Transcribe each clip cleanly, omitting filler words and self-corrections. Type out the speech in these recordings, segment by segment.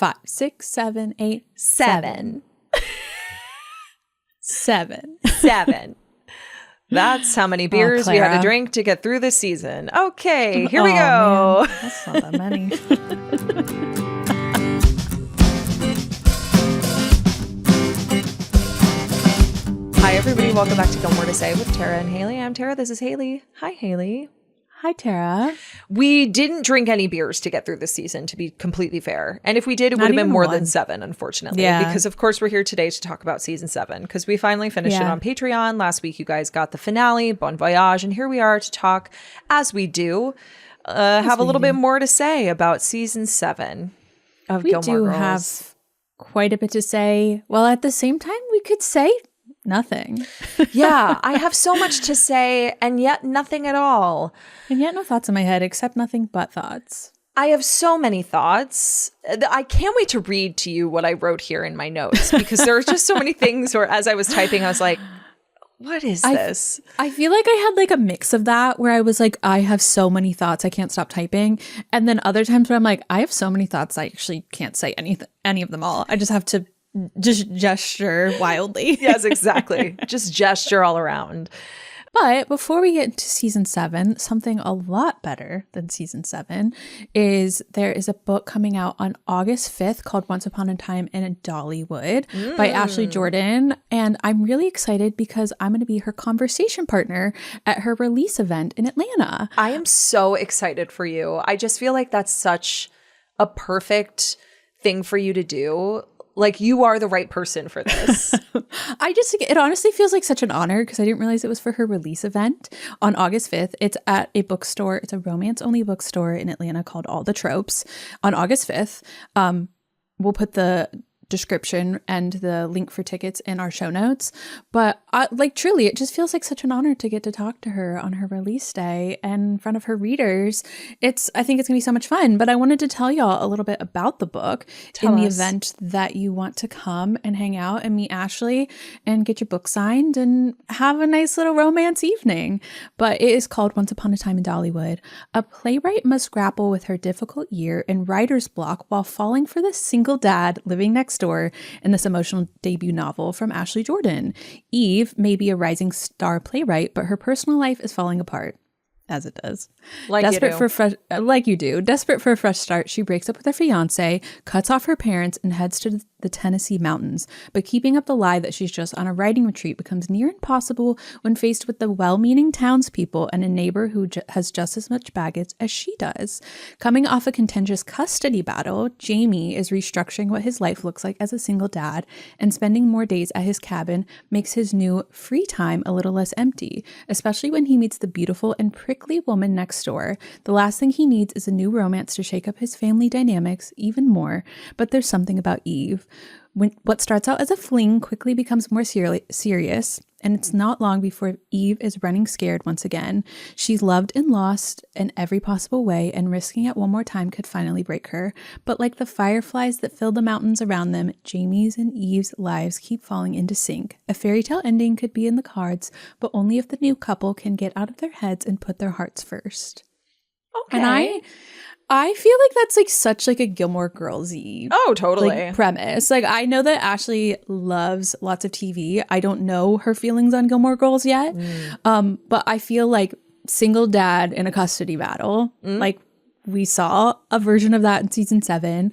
5, 6, 7, 8, 7. 7. 7. That's how many beers we had to drink to get through this season. Okay, here we go. Man. That's not that many. Hi, everybody. Welcome back to Gilmore to Say with Tara and Haley. I'm Tara. This is Haley. Hi, Haley. Hi, Tara. We didn't drink any beers to get through this season, to be completely fair. And if we did, it would have been more than 7, unfortunately. Yeah. Because, of course, we're here today to talk about season 7, because we finally finished it on Patreon. Last week, you guys got the finale, Bon Voyage. And here we are to talk, as we do, have a little bit more to say about season 7 of Gilmore Girls. We do have quite a bit to say. Well, at the same time, we could say nothing. Yeah, I have so much to say, and yet nothing at all. And yet no thoughts in my head, except nothing but thoughts. I have so many thoughts. I can't wait to read to you what I wrote here in my notes, because there are just so many things where as I was typing, I was like, what is this? I feel like I had like a mix of that where I was like, I have so many thoughts, I can't stop typing. And then other times where I'm like, I have so many thoughts, I actually can't say any of them all. I just have to just gesture wildly. Yes, exactly. Just gesture all around. But before we get into season 7, something a lot better than season 7 is there is a book coming out on August 5th called Once Upon a Time in Dollywood by Ashley Jordan. And I'm really excited because I'm going to be her conversation partner at her release event in Atlanta. I am so excited for you. I just feel like that's such a perfect thing for you to do. Like, you are the right person for this. It honestly feels like such an honor because I didn't realize it was for her release event on August 5th. It's at a bookstore. It's a romance-only bookstore in Atlanta called All the Tropes on August 5th. We'll put the description and the link for tickets in our show notes. But truly, it just feels like such an honor to get to talk to her on her release day and in front of her readers. I think it's gonna be so much fun. But I wanted to tell y'all a little bit about the book in the event that you want to come and hang out and meet Ashley and get your book signed and have a nice little romance evening. But it is called Once Upon a Time in Dollywood. A playwright must grapple with her difficult year and writer's block while falling for the single dad living next door in this emotional debut novel from Ashley Jordan. Eve may be a rising star playwright, but her personal life is falling apart. As it does. Desperate for a fresh start, she breaks up with her fiance, cuts off her parents, and heads to the Tennessee mountains. But keeping up the lie that she's just on a writing retreat becomes near impossible when faced with the well-meaning townspeople and a neighbor who has just as much baggage as she does. Coming off a contentious custody battle, Jamie is restructuring what his life looks like as a single dad, and spending more days at his cabin makes his new free time a little less empty, especially when he meets the beautiful and prickly woman next door. The last thing he needs is a new romance to shake up his family dynamics even more. But there's something about Eve. What starts out as a fling quickly becomes more serious, and it's not long before Eve is running scared once again. She's loved and lost in every possible way, and risking it one more time could finally break her. But like the fireflies that fill the mountains around them, Jamie's and Eve's lives keep falling into sync. A fairy tale ending could be in the cards, but only if the new couple can get out of their heads and put their hearts first. Okay. And I feel like that's like such like a Gilmore Girls-y premise. Like, I know that Ashley loves lots of TV. I don't know her feelings on Gilmore Girls yet. But I feel like single dad in a custody battle, like we saw a version of that in season 7.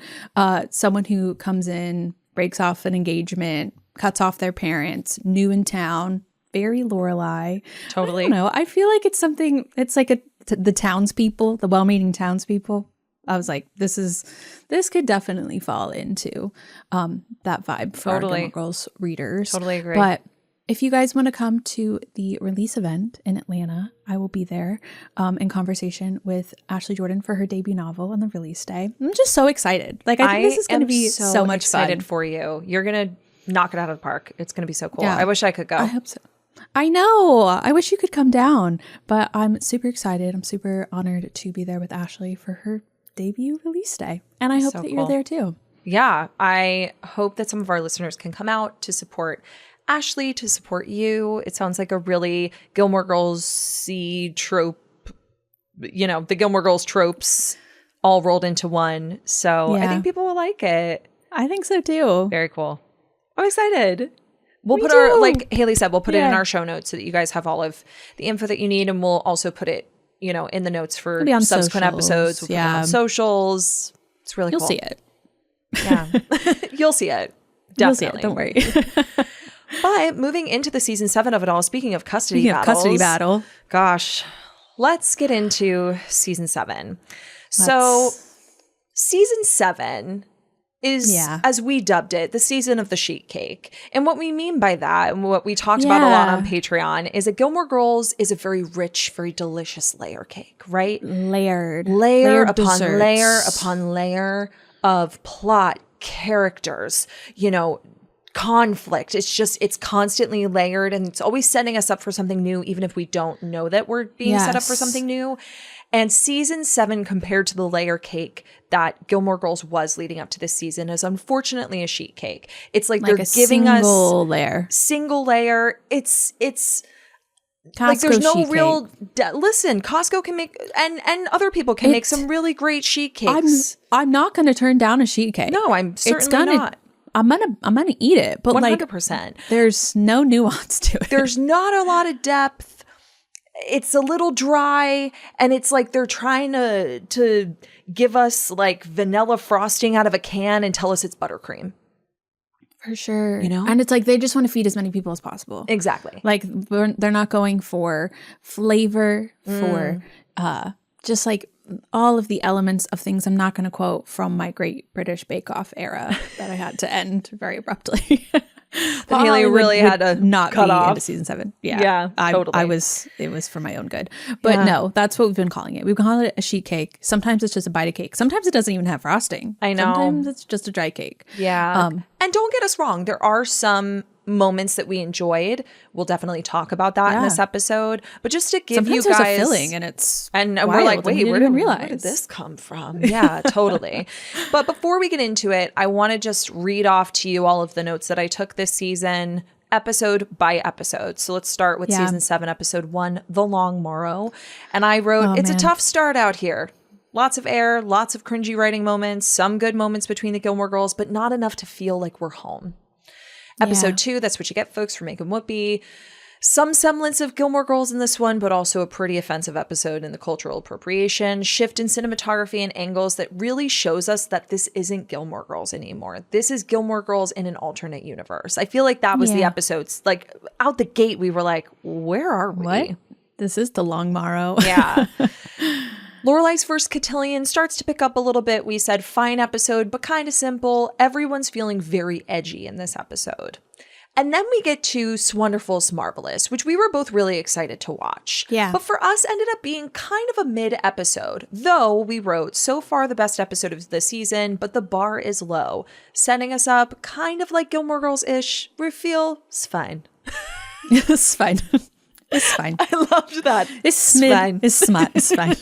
Someone who comes in, breaks off an engagement, cuts off their parents, new in town, very Lorelai. Totally. I don't know. I feel like it's something, it's like the townspeople, the well-meaning townspeople. I was like, this could definitely fall into that vibe for our Gilmore Girls readers. Totally agree. But if you guys want to come to the release event in Atlanta, I will be there in conversation with Ashley Jordan for her debut novel on the release day. I'm just so excited. Like, I think this is going to be so much excited fun. for you. You're going to knock it out of the park. It's going to be so cool. Yeah. I wish I could go. I hope so. I know. I wish you could come down, but I'm super excited. I'm super honored to be there with Ashley for her debut release day. And I hope that you're there too. Yeah. I hope that some of our listeners can come out to support Ashley, to support you. It sounds like a really Gilmore Girls-y trope, the Gilmore Girls tropes all rolled into one. So I think people will like it. I think so too. Very cool. I'm excited. We'll Me put too. our, like Haley said, we'll put it in our show notes so that you guys have all of the info that you need. And we'll also put it, you know, in the notes for subsequent episodes. We'll put it on socials. It's really cool. You'll see it. Yeah. You'll see it. Definitely. You'll see it. Don't worry. But moving into the season 7 of it all, speaking of custody battle. Gosh, let's get into season 7. So season 7 is, as we dubbed it, the season of the sheet cake. And what we mean by that, and what we talked about a lot on Patreon, is that Gilmore Girls is a very rich, very delicious layer cake, right? Layer upon desserts. layer upon layer of plot, characters, you know, conflict. It's constantly layered, and it's always setting us up for something new, even if we don't know that we're being set up for something new. And season 7, compared to the layer cake that Gilmore Girls was leading up to this season, is unfortunately a sheet cake. It's like they're giving us single layer. It's Costco like there's no sheet real cake. Listen, Costco can make and other people can make some really great sheet cakes. I'm not going to turn down a sheet cake. No, I'm certainly not. I'm gonna eat it, but 100%. Like, there's no nuance to it. There's not a lot of depth. It's a little dry, and it's like they're trying to give us like vanilla frosting out of a can and tell us it's buttercream. For sure. You know? And it's like they just want to feed as many people as possible. Exactly. Like they're not going for flavor, for just like all of the elements of things I'm not going to quote from my Great British Bake Off era that I had to end very abruptly. That Haley really had to not cut be off into season 7. Yeah, totally. It was for my own good. But no, that's what we've been calling it. We've called it a sheet cake. Sometimes it's just a bite of cake. Sometimes it doesn't even have frosting. I know. Sometimes it's just a dry cake. Yeah. And don't get us wrong. There are some moments that we enjoyed. We'll definitely talk about that in this episode. But just to give Sometimes you guys there's a filling and we're like, wait, where did did this come from? Yeah, totally. But before we get into it, I want to just read off to you all of the notes that I took this season, episode by episode. So let's start with season 7, episode 1, The Long Morrow. And I wrote, it's a tough start out here. Lots of air, lots of cringy writing moments, some good moments between the Gilmore Girls, but not enough to feel like we're home. Episode 2, that's what you get, folks, for making Whoopi. Some semblance of Gilmore Girls in this one, but also a pretty offensive episode in the cultural appropriation. Shift in cinematography and angles that really shows us that this isn't Gilmore Girls anymore. This is Gilmore Girls in an alternate universe. I feel like that was the episodes. Like, out the gate, we were like, where are we? What? This is the Long Morrow. Yeah. Lorelai's first cotillion starts to pick up a little bit. We said fine episode, but kind of simple. Everyone's feeling very edgy in this episode. And then we get to Swonderful Marvelous, which we were both really excited to watch. Yeah. But for us, ended up being kind of a mid-episode. Though we wrote, so far the best episode of the season, but the bar is low. Setting us up kind of like Gilmore Girls-ish. We feel it's fine. It's fine. It's fine. I loved that. It's fine. It's smart. It's fine.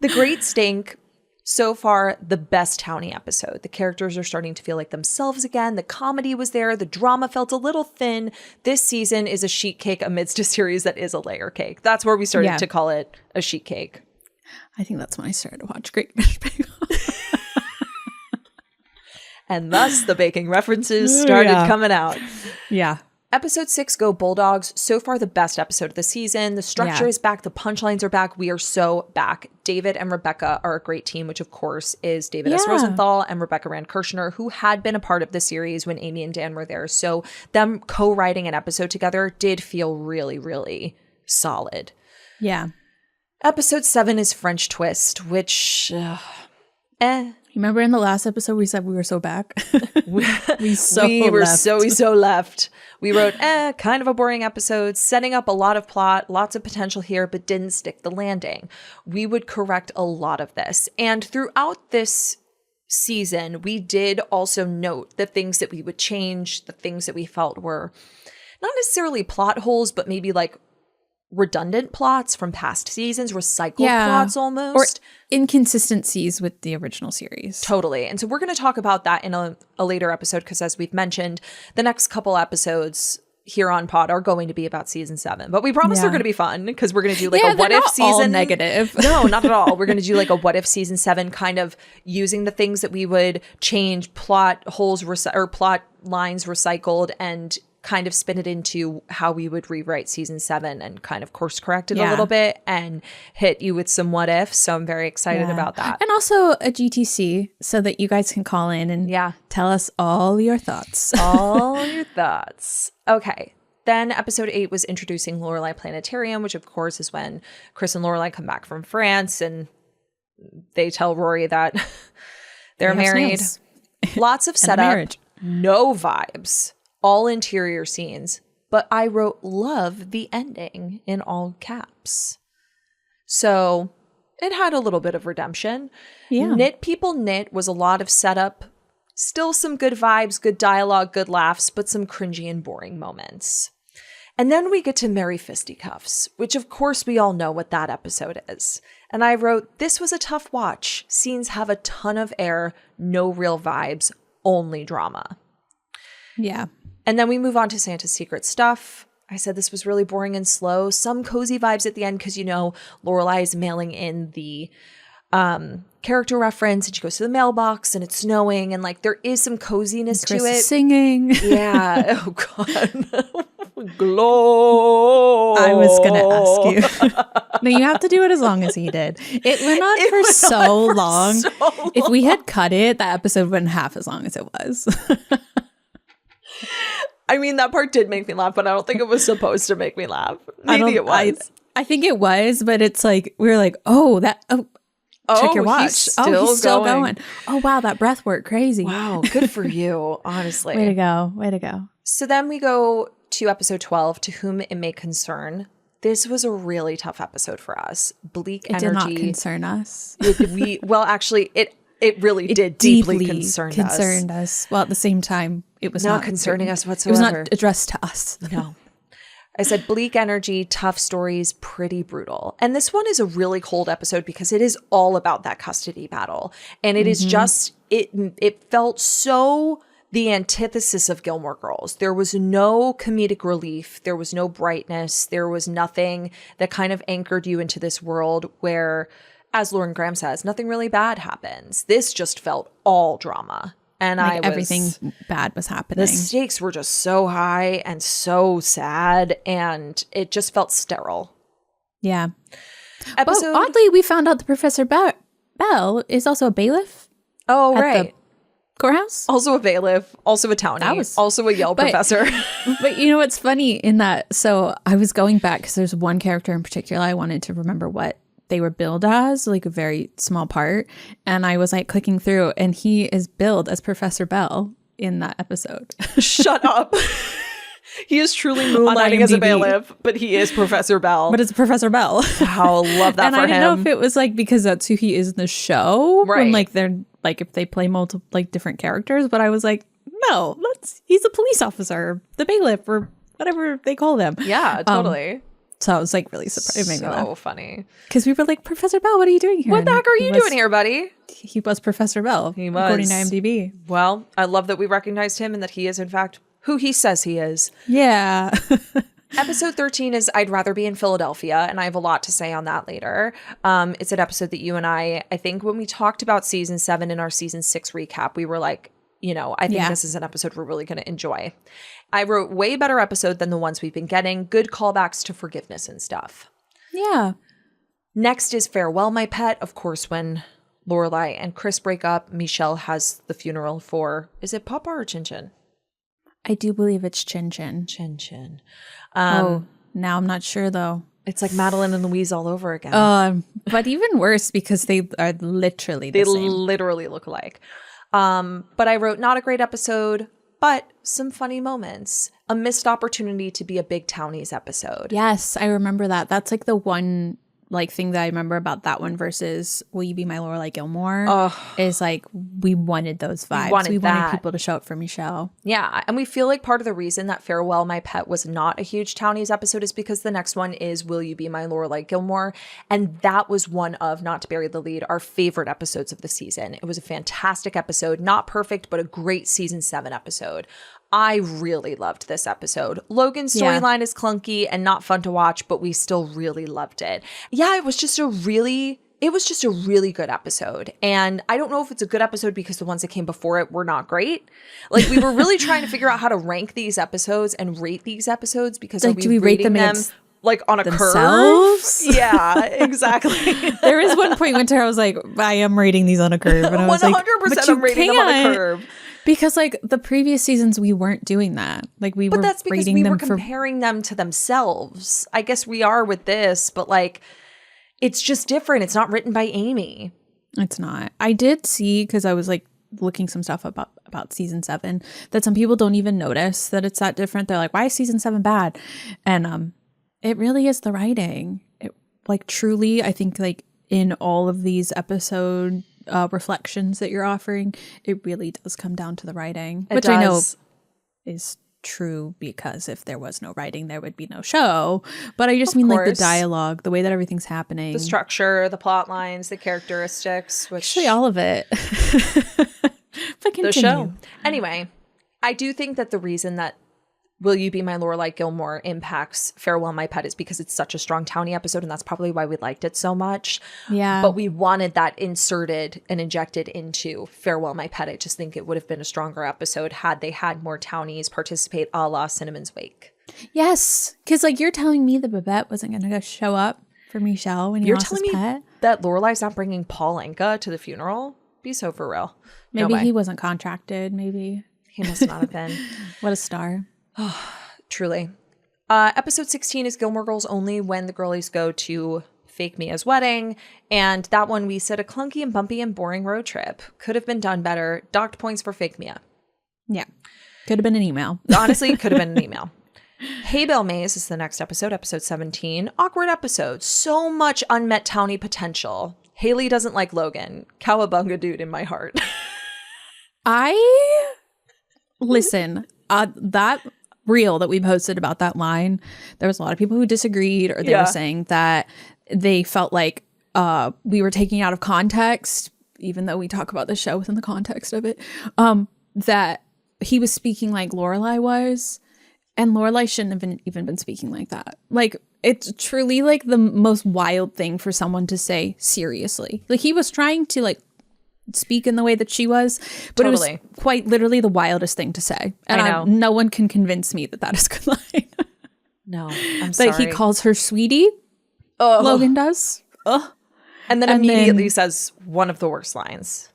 The Great Stink. So far, the best Townie episode. The characters are starting to feel like themselves again. The comedy was there. The drama felt a little thin. This season is a sheet cake amidst a series that is a layer cake. That's where we started to call it a sheet cake. I think that's when I started to watch Great British Bake Off. And thus, the baking references started coming out. Yeah. Episode 6, Go Bulldogs. So far, the best episode of the season. The structure is back. The punchlines are back. We are so back. David and Rebecca are a great team, which of course is David S. Rosenthal and Rebecca Rand Kirshner, who had been a part of the series when Amy and Dan were there. So them co-writing an episode together did feel really, really solid. Yeah. Episode 7 is French Twist, which, Remember in the last episode we said we were so back? we were so left. We wrote, kind of a boring episode, setting up a lot of plot, lots of potential here, but didn't stick the landing. We would correct a lot of this. And throughout this season, we did also note the things that we would change, the things that we felt were not necessarily plot holes, but maybe like redundant plots from past seasons, recycled plots almost. Or inconsistencies with the original series. Totally. And so we're going to talk about that in a later episode because as we've mentioned, the next couple episodes here on pod are going to be about season 7, but we promise they're going to be fun because we're going to do like yeah, a what if season. All negative. No, not at all. We're going to do like a what if season 7, kind of using the things that we would change, plot holes or plot lines recycled, and kind of spin it into how we would rewrite season 7 and kind of course correct it a little bit and hit you with some what ifs. So I'm very excited about that. And also a GTC so that you guys can call in and tell us all your thoughts. All your thoughts. Okay. Then episode 8 was introducing Lorelai Planetarium, which of course is when Chris and Lorelai come back from France and they tell Rory that they're married. Lots of setup, no vibes. All interior scenes, but I wrote love the ending in all caps. So it had a little bit of redemption. Yeah. Knit People Knit was a lot of setup, still some good vibes, good dialogue, good laughs, but some cringy and boring moments. And then we get to Merry Fisticuffs, which of course we all know what that episode is. And I wrote, this was a tough watch. Scenes have a ton of air, no real vibes, only drama. Yeah. And then we move on to Santa's Secret Stuff. I said this was really boring and slow. Some cozy vibes at the end because, you know, Lorelai is mailing in the character reference and she goes to the mailbox and it's snowing and like there is some coziness to it. Singing. Yeah. Oh, God. Glow. I was going to ask you. No, you have to do it as long as he did. It went on for so long. If we had cut it, that episode went half as long as it was. I mean, that part did make me laugh, but I don't think it was supposed to make me laugh. Maybe it was. I think it was, but it's like, we were like, check your watch. He's still going. Oh, wow, that breath work, crazy. Wow, good for you, honestly. Way to go. Way to go. So then we go to episode 12, To Whom It May Concern. This was a really tough episode for us. Bleak energy. It did not concern us. It really did deeply concern us. Well, at the same time, it was not concerning us whatsoever. It was not addressed to us. No. I said bleak energy, tough stories, pretty brutal. And this one is a really cold episode because it is all about that custody battle. And it is just, it felt so the antithesis of Gilmore Girls. There was no comedic relief. There was no brightness. There was nothing that kind of anchored you into this world where, as Lauren Graham says, nothing really bad happens. This just felt all drama. And like everything bad was happening. The stakes were just so high and so sad, and it just felt sterile. Yeah. But oddly, we found out that Professor Bell is also a bailiff. Oh, right. Courthouse? Also a bailiff, also a townie, also a Yale professor. But you know what's funny in that? So I was going back because there's one character in particular I wanted to remember what they were billed as, like a very small part. And I was like clicking through and he is billed as Professor Bell in that episode. Shut up. He is truly moonlighting as a bailiff, but he is Professor Bell. But it's Professor Bell. Wow, love that and for him. And I didn't know if it was like because that's who he is in the show. Right. When like they're like if they play multiple like different characters. But I was like, no, he's a police officer, the bailiff or whatever they call them. Yeah, totally. So I was like really surprised. It made me laugh. So funny. Because we were like, Professor Bell, what are you doing here? What the heck are you doing here, buddy? He was Professor Bell. He was. According to IMDb. Well, I love that we recognized him and that he is, in fact, who he says he is. Yeah. Episode 13 is I'd Rather Be in Philadelphia, and I have a lot to say on that later. It's an episode that you and I think when we talked about season 7 in our season 6 recap, we were like, you know, I think this is an episode we're really going to enjoy. I wrote way better episode than the ones we've been getting. Good callbacks to forgiveness and stuff. Yeah. Next is Farewell, My Pet. Of course, when Lorelai and Chris break up, Michelle has the funeral for, is it Papa or Chin Chin? I do believe it's Chin Chin. Chin Chin. Now I'm not sure though. It's like Madeline and Louise all over again. But even worse because they are literally the same. They literally look alike. But I wrote not a great episode, but some funny moments. A missed opportunity to be a big townies episode. Yes, I remember that. That's like the one like thing that I remember about that one versus Will You Be My Lorelai Gilmore is like we wanted those vibes. We wanted people to show up for Michelle. Yeah, and we feel like part of the reason that Farewell, My Pet was not a huge townies episode is because the next one is Will You Be My Lorelai Gilmore, and that was one of, not to bury the lead, our favorite episodes of the season. It was a fantastic episode, not perfect, but a great season 7 episode. I really loved this episode. Logan's storyline is clunky and not fun to watch, but we still really loved it. Yeah, it was just a really good episode. And I don't know if it's a good episode because the ones that came before it were not great. Like, we were really trying to figure out how to rank these episodes and rate these episodes because like, do we rate them like on a themselves? Curve? Yeah, exactly. There was one point when Tara was like, I am rating these on a curve. And I was 100% like, but I'm rating them on a curve. Because like the previous seasons, we weren't doing that. Like but that's because we were comparing them to themselves. I guess we are with this, but like it's just different. It's not written by Amy. It's not. I did see, because I was like looking some stuff about season 7, that some people don't even notice that it's that different. They're like, why is season 7 bad? And it really is the writing. It, like, truly, I think like in all of these episode reflections that you're offering, it really does come down to the writing, which I know is true, because if there was no writing, there would be no show. But I just mean like the dialogue, the way that everything's happening, the structure, the plot lines, the characteristics, which actually all of it. But continue. The show. Anyway, I do think that the reason that Will You Be My Lorelai Gilmore impacts Farewell My Pet is because it's such a strong townie episode, and that's probably why we liked it so much. Yeah. But we wanted that inserted and injected into Farewell My Pet. I just think it would have been a stronger episode had they had more townies participate, a la Cinnamon's Wake. Yes, because like you're telling me that Babette wasn't going to show up for Michelle when he lost his pet? You're telling me that Lorelai's not bringing Paul Anka to the funeral? Be so for real. Maybe he wasn't contracted. Maybe. He must not have been. What a star. Truly. Episode 16 is Gilmore Girls only, when the girlies go to Fake Mia's wedding. And that one, we said a clunky and bumpy and boring road trip. Could have been done better. Docked points for Fake Mia. Yeah. Could have been an email. Honestly, could have been an email. Hey Belle Mays is the next episode, episode 17. Awkward episode. So much unmet townie potential. Haley doesn't like Logan. Cowabunga dude in my heart. Listen, that reel that we posted about that line, there was a lot of people who disagreed, or they were saying that they felt like we were taking out of context, even though we talk about the show within the context of it, that he was speaking like Lorelai was, and Lorelai shouldn't have even been speaking like that. Like, it's truly like the most wild thing for someone to say seriously. Like, he was trying to like speak in the way that she was, but it was quite literally the wildest thing to say. And no one can convince me that is a good line. No, I'm sorry. Like, he calls her sweetie. Logan does. And then immediately says one of the worst lines.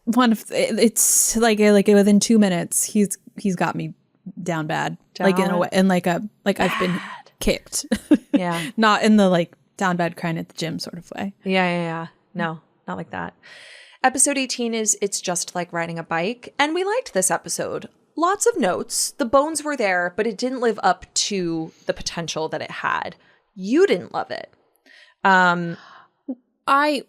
It's like within 2 minutes, he's got me down bad. Like in a way, and like I've been kicked. Yeah. Not in the like down bad crying at the gym sort of way. Yeah. No, not like that. Episode 18 is It's Just Like Riding a Bike. And we liked this episode. Lots of notes. The bones were there, but it didn't live up to the potential that it had. You didn't love it. I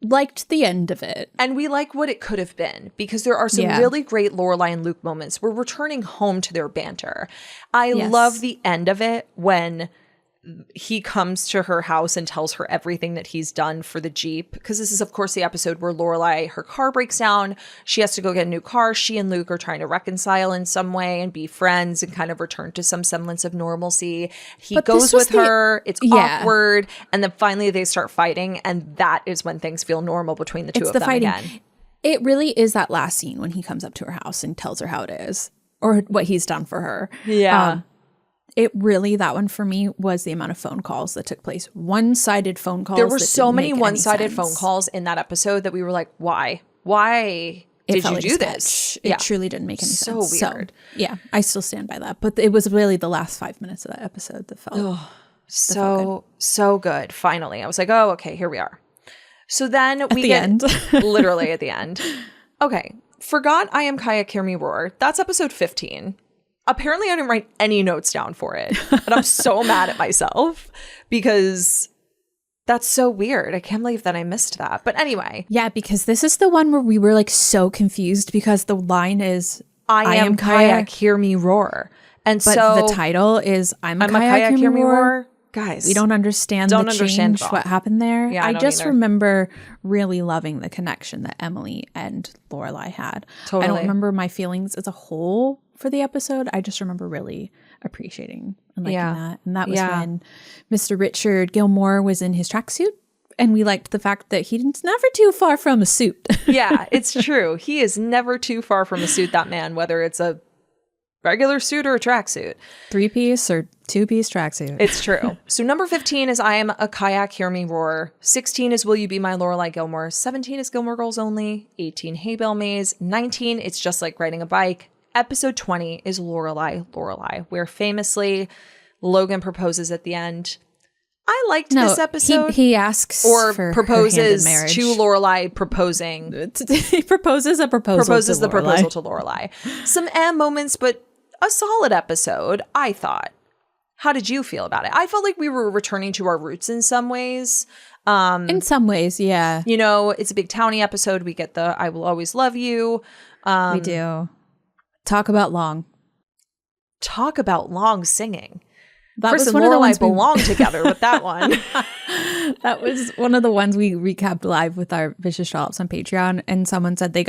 liked the end of it. And we like what it could have been, because there are some really great Lorelai and Luke moments. We're returning home to their banter. I love the end of it when he comes to her house and tells her everything that he's done for the Jeep. Because this is, of course, the episode where Lorelai, her car breaks down. She has to go get a new car. She and Luke are trying to reconcile in some way and be friends and kind of return to some semblance of normalcy. He goes with her. It's awkward. And then finally they start fighting. And that is when things feel normal between the two of them again. It really is that last scene when he comes up to her house and tells her how it is, or what he's done for her. Yeah. It really, that one for me was the amount of phone calls that took place. One-sided phone calls. There were so many one-sided phone calls in that episode that we were like, why? Why did you do this? It truly didn't make any sense. So weird. So, yeah, I still stand by that. But it was really the last 5 minutes of that episode that felt so good. Finally. I was like, oh, okay, here we are. So then we get end. Literally at the end. Okay. Forgot I Am Kayak, Hear Me Roar. That's episode 15. Apparently, I didn't write any notes down for it. And I'm so mad at myself because that's so weird. I can't believe that I missed that. But anyway. Yeah, because this is the one where we were like so confused because the line is, I am Kayak, Hear Me Roar. And but so the title is, I'm a Kayak, Hear Me Roar. Guys, we don't understand what happened there. Yeah, I just remember really loving the connection that Emily and Lorelai had. Totally. I don't remember my feelings as a whole for the episode. I just remember really appreciating and liking that. And that was when Mr. Richard Gilmore was in his tracksuit. And we liked the fact that he's never too far from a suit. Yeah, it's true. He is never too far from a suit, that man, whether it's a regular suit or a tracksuit. 3-piece or 2-piece tracksuit. It's true. So number 15 is I Am a Kayak, Hear Me Roar. 16 is Will You Be My Lorelai Gilmore. 17 is Gilmore Girls Only. 18, Hey Belle Mays. 19, It's Just Like Riding a Bike. Episode 20 is Lorelai, where famously Logan proposes at the end. I liked this episode. He asks or for proposes her hand in marriage. to Lorelai proposing. He proposes a proposal Proposes to the Lorelai. proposal to Lorelai. Some moments, but a solid episode, I thought. How did you feel about it? I felt like we were returning to our roots in some ways. In some ways, yeah. You know, it's a big towny episode. We get the I Will Always Love You. We do. Talk about long singing. That Chris was and one of the Lorelai ones belong together with that one. That was one of the ones we recapped live with our Vicious Trollops on Patreon, and someone said they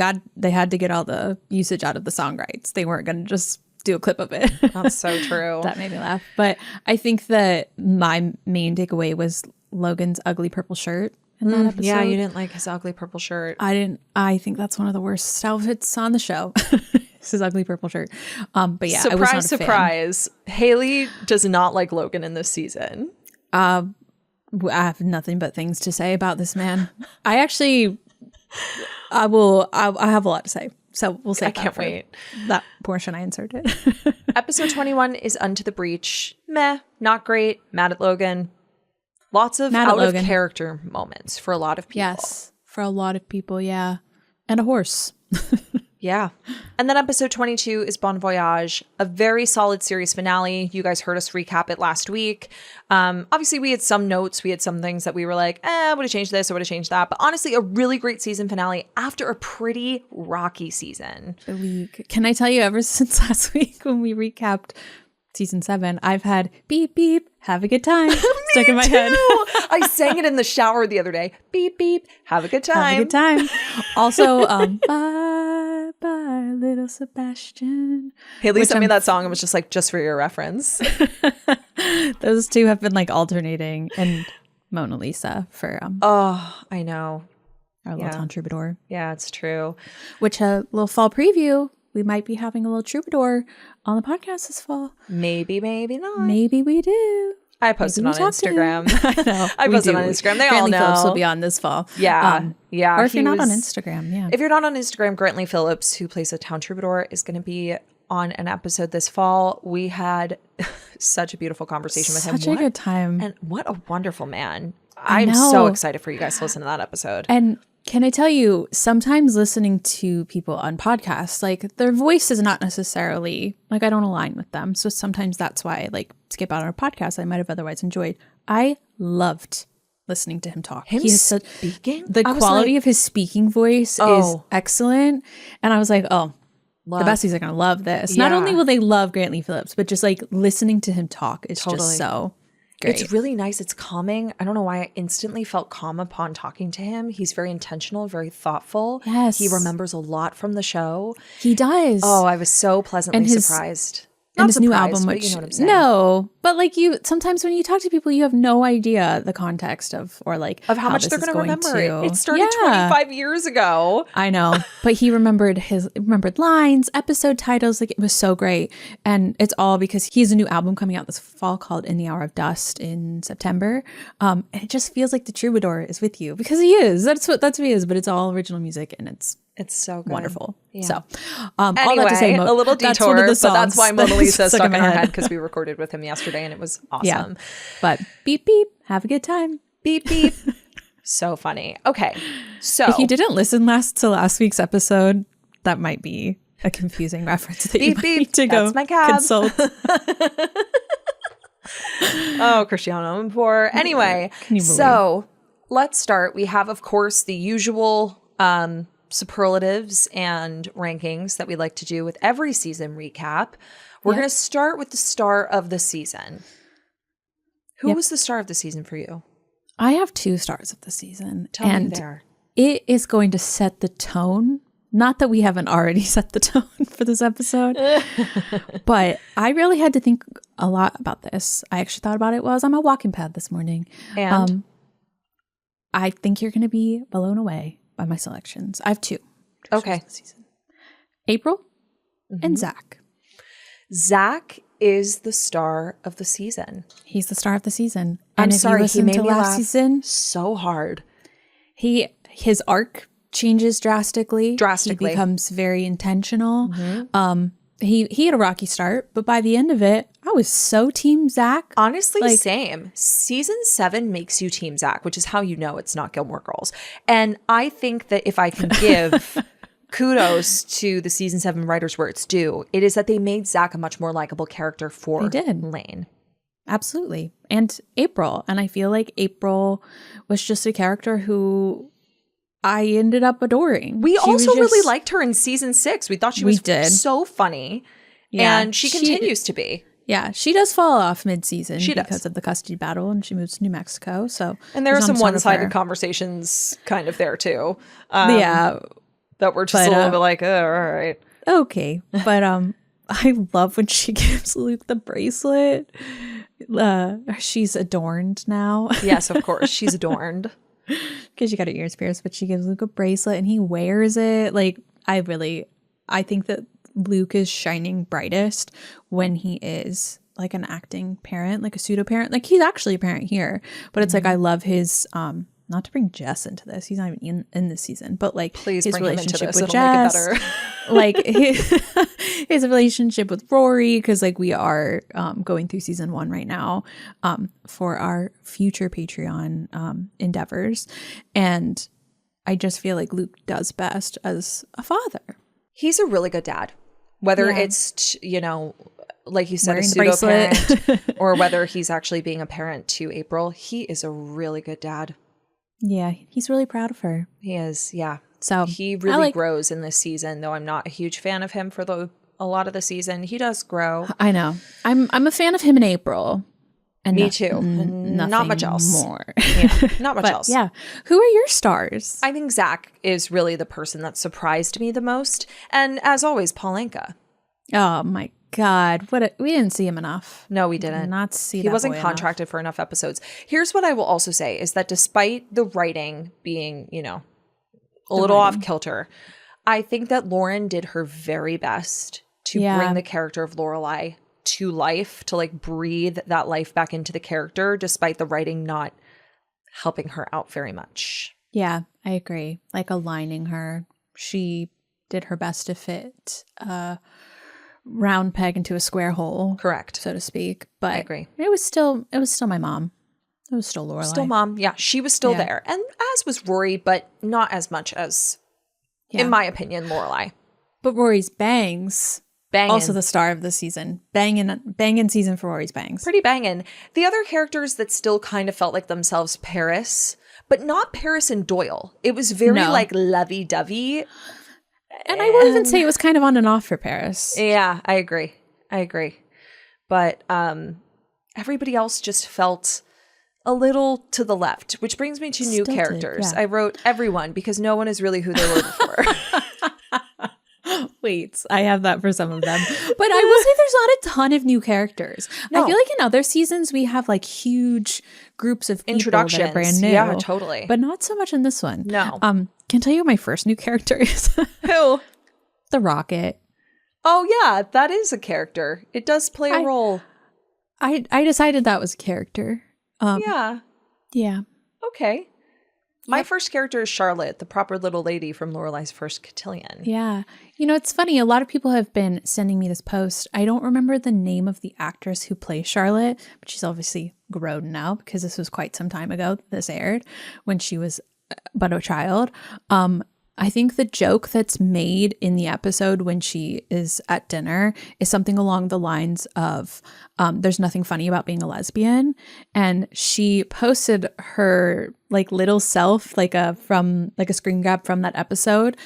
had to get all the usage out of the song rights. They weren't going to just do a clip of it. That's so true. That made me laugh. But I think that my main takeaway was Logan's ugly purple shirt in that episode. Yeah, you didn't like his ugly purple shirt. I think that's one of the worst outfits on the show. His ugly purple shirt. But yeah, surprise, I was not a surprise. Haley does not like Logan in this season. I have nothing but things to say about this man. I have a lot to say. So we'll say I can't wait. That portion I inserted. Episode 21 is Unto the Breach. Meh, not great. Mad at Logan. Lots of out of character moments for a lot of people. Yes, for a lot of people, yeah. And a horse. Yeah. And then episode 22 is Bon Voyage, a very solid series finale. You guys heard us recap it last week. Obviously, we had some notes. We had some things that we were like, I would have changed this, I would have changed that. But honestly, a really great season finale after a pretty rocky season. Can I tell you, ever since last week when we recapped season 7, I've had beep, beep, have a good time stuck in my head. I sang it in the shower the other day. Beep, beep, have a good time. Have a good time. Also, bye, bye, little Sebastian. Haley sent me that song and was just like, just for your reference. Those two have been like alternating. And Mona Lisa for oh, I know. Our little town troubadour. Yeah, it's true. Which a little fall preview. We might be having a little troubadour on the podcast this fall. Maybe, maybe not. Maybe we do. I posted on Instagram. I know. I posted on Instagram. They all know. Phillips will be on this fall. Yeah. Yeah. Or if you're not on Instagram, yeah. If you're not on Instagram, Grantley Phillips, who plays a town troubadour, is going to be on an episode this fall. We had such a beautiful conversation with him. Such a good time. And what a wonderful man. I'm so excited for you guys to listen to that episode. And can I tell you, sometimes listening to people on podcasts, like their voice is not necessarily, like I don't align with them. So sometimes that's why I like skip out on a podcast I might have otherwise enjoyed. I loved listening to him talk. Speaking? The quality of his speaking voice is excellent. And I was like, the besties are going to love this. Yeah. Not only will they love Grantley Phillips, but just like listening to him talk is just so great. It's really nice. It's calming. I don't know why I instantly felt calm upon talking to him. He's very intentional, very thoughtful. Yes. He remembers a lot from the show. He does. Oh, I was so pleasantly surprised. And his new album, which, you know what I'm saying. No, but like sometimes when you talk to people, you have no idea the context of how much they're going to remember. It started 25 years ago. I know, but he remembered lines, episode titles. Like it was so great, and it's all because he has a new album coming out this fall called "In the Hour of Dust" in September. And it just feels like the troubadour is with you because he is. That's what he is. But it's all original music, and it's so good. Wonderful. Yeah. So, anyway, all that to say, a little detour, but that's why Mona Lisa stuck in our head because we recorded with him yesterday and it was awesome. Yeah. But beep, beep, have a good time. Beep, beep. So funny. Okay. So if you didn't listen to last week's episode, that might be a confusing reference that you might need to go consult. Oh, Cristiano Ampor. Anyway, so let's start. We have, of course, the usual superlatives and rankings that we like to do with every season recap. We're going to start with the star of the season. Who was the star of the season for you? I have 2 stars of the season. Tell me there. It is going to set the tone Not that we haven't already set the tone for this episode, but I really had to think a lot about this. I actually thought about it while I was on my walking pad this morning. And I think you're going to be blown away by my selections. I have two. Okay. This season. April and Zach. Zach is the star of the season. He's the star of the season. I'm And if sorry, you he listen made to me last laugh season, so hard. his arc changes drastically. He becomes very intentional. He had a rocky start, but by the end of it, I was so team Zach. Honestly, same. Season 7 makes you team Zach, which is how you know it's not Gilmore Girls. And I think that if I can give kudos to the season 7 writers where it's due, it is that they made Zach a much more likable character for Lane. Absolutely. And April. And I feel like April was just a character who I ended up adoring. We also really liked her in season 6. We thought she was so funny. Yeah, and she continues to be. Yeah, she does fall off mid-season because of the custody battle, and she moves to New Mexico. And there are some one-sided conversations kind of there too. That were just a little bit like, oh, all right. Okay. But I love when she gives Luke the bracelet. She's adorned now. Yes, of course. She's adorned. Because she got her ears pierced, but she gives Luke a bracelet and he wears it. Like, I think that Luke is shining brightest when he is like an acting parent, like a pseudo parent. Like, he's actually a parent here, but it's like, I love his, not to bring Jess into this. He's not even in this season, but like please his bring relationship him into this. with It'll Jess, make it better. like his relationship with Rory, because like we are going through season 1 right now for our future Patreon endeavors, and I just feel like Luke does best as a father. He's a really good dad, whether it's like you said, a pseudo parent, or whether he's actually being a parent to April. He is a really good dad. Yeah, he's really proud of her. He is, yeah. So he really grows in this season, though I'm not a huge fan of him for a lot of the season. He does grow. I know. I'm a fan of him in April. And me too. Not much else. More. Yeah, not much else. Yeah. Who are your stars? I think Zach is really the person that surprised me the most. And as always, Paul Anka. Oh my God. We didn't see him enough. No, we didn't. Did not see He wasn't contracted for enough episodes. Here's what I will also say is that despite the writing being, a little off kilter, I think that Lauren did her very best to bring the character of Lorelai to life, to like breathe that life back into the character, despite the writing not helping her out very much. Yeah, I agree. Like aligning her. She did her best to fit round peg into a square hole, correct, so to speak. But I agree. It was still my mom. It was still Lorelai. Still mom. Yeah, she was still there, and as was Rory, but not as much as, in my opinion, Lorelai. But Rory's bangs, also the star of the season. Bangin' season for Rory's bangs. Pretty bangin'. The other characters that still kind of felt like themselves, Paris, but not Paris and Doyle. It was very like lovey-dovey. And I will even say it was kind of on and off for Paris. Yeah, I agree. But everybody else just felt a little to the left, which brings me to new characters. I wrote everyone because no one is really who they were before. Wait, I have that for some of them. But I will say there's not a ton of new characers. No. I feel like in other seasons we have like huge groups of people introductions that are brand new. Yeah, totally. But not so much in this one. No. Can I tell you who my first new character is? Who? The Rocket. Oh yeah, that is a character. It does play a role. I decided that was a character. Yeah. Okay. My Yep. first character is Charlotte, the proper little lady from Lorelai's first cotillion. Yeah. It's funny. A lot of people have been sending me this post. I don't remember the name of the actress who plays Charlotte, but she's obviously grown now because this was quite some time ago this aired when she was but a child. I think the joke that's made in the episode when she is at dinner is something along the lines of, there's nothing funny about being a lesbian. And she posted her like little self, like a screen grab from that episode,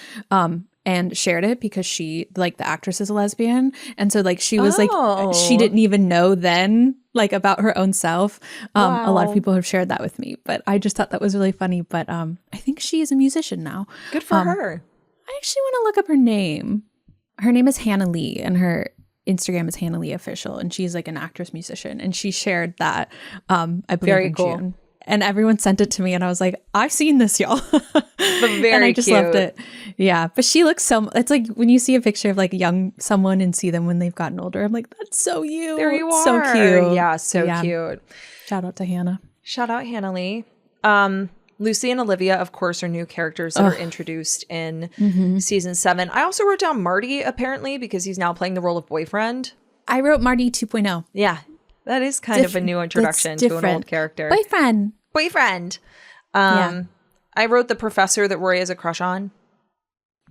and shared it because she, like, the actress is a lesbian. And so like she was like, she didn't even know then like about her own self. A lot of people have shared that with me, but I just thought that was really funny. But I think she is a musician now. Good for her. I actually want to look up her name. Her name is Hannah Lee, and her Instagram is Hannah Lee Official, and she's like an actress musician, and she shared that I believe Very in cool. June. And everyone sent it to me, and I was like, I've seen this, y'all. Very and I just cute. loved it. Yeah, but she looks so. It's like when you see a picture of like someone and see them when they've gotten older. I'm like, that's so you. There you So are. cute. Yeah, so cute. Shout out to Hannah. Shout out Hannah Lee. Lucy and Olivia, of course, are new characters that are introduced in season 7. I also wrote down Marty, apparently, because he's now playing the role of boyfriend. I wrote Marty 2.0. Yeah, that is kind of a new introduction to an old character. Boyfriend. I wrote the professor that Rory has a crush on.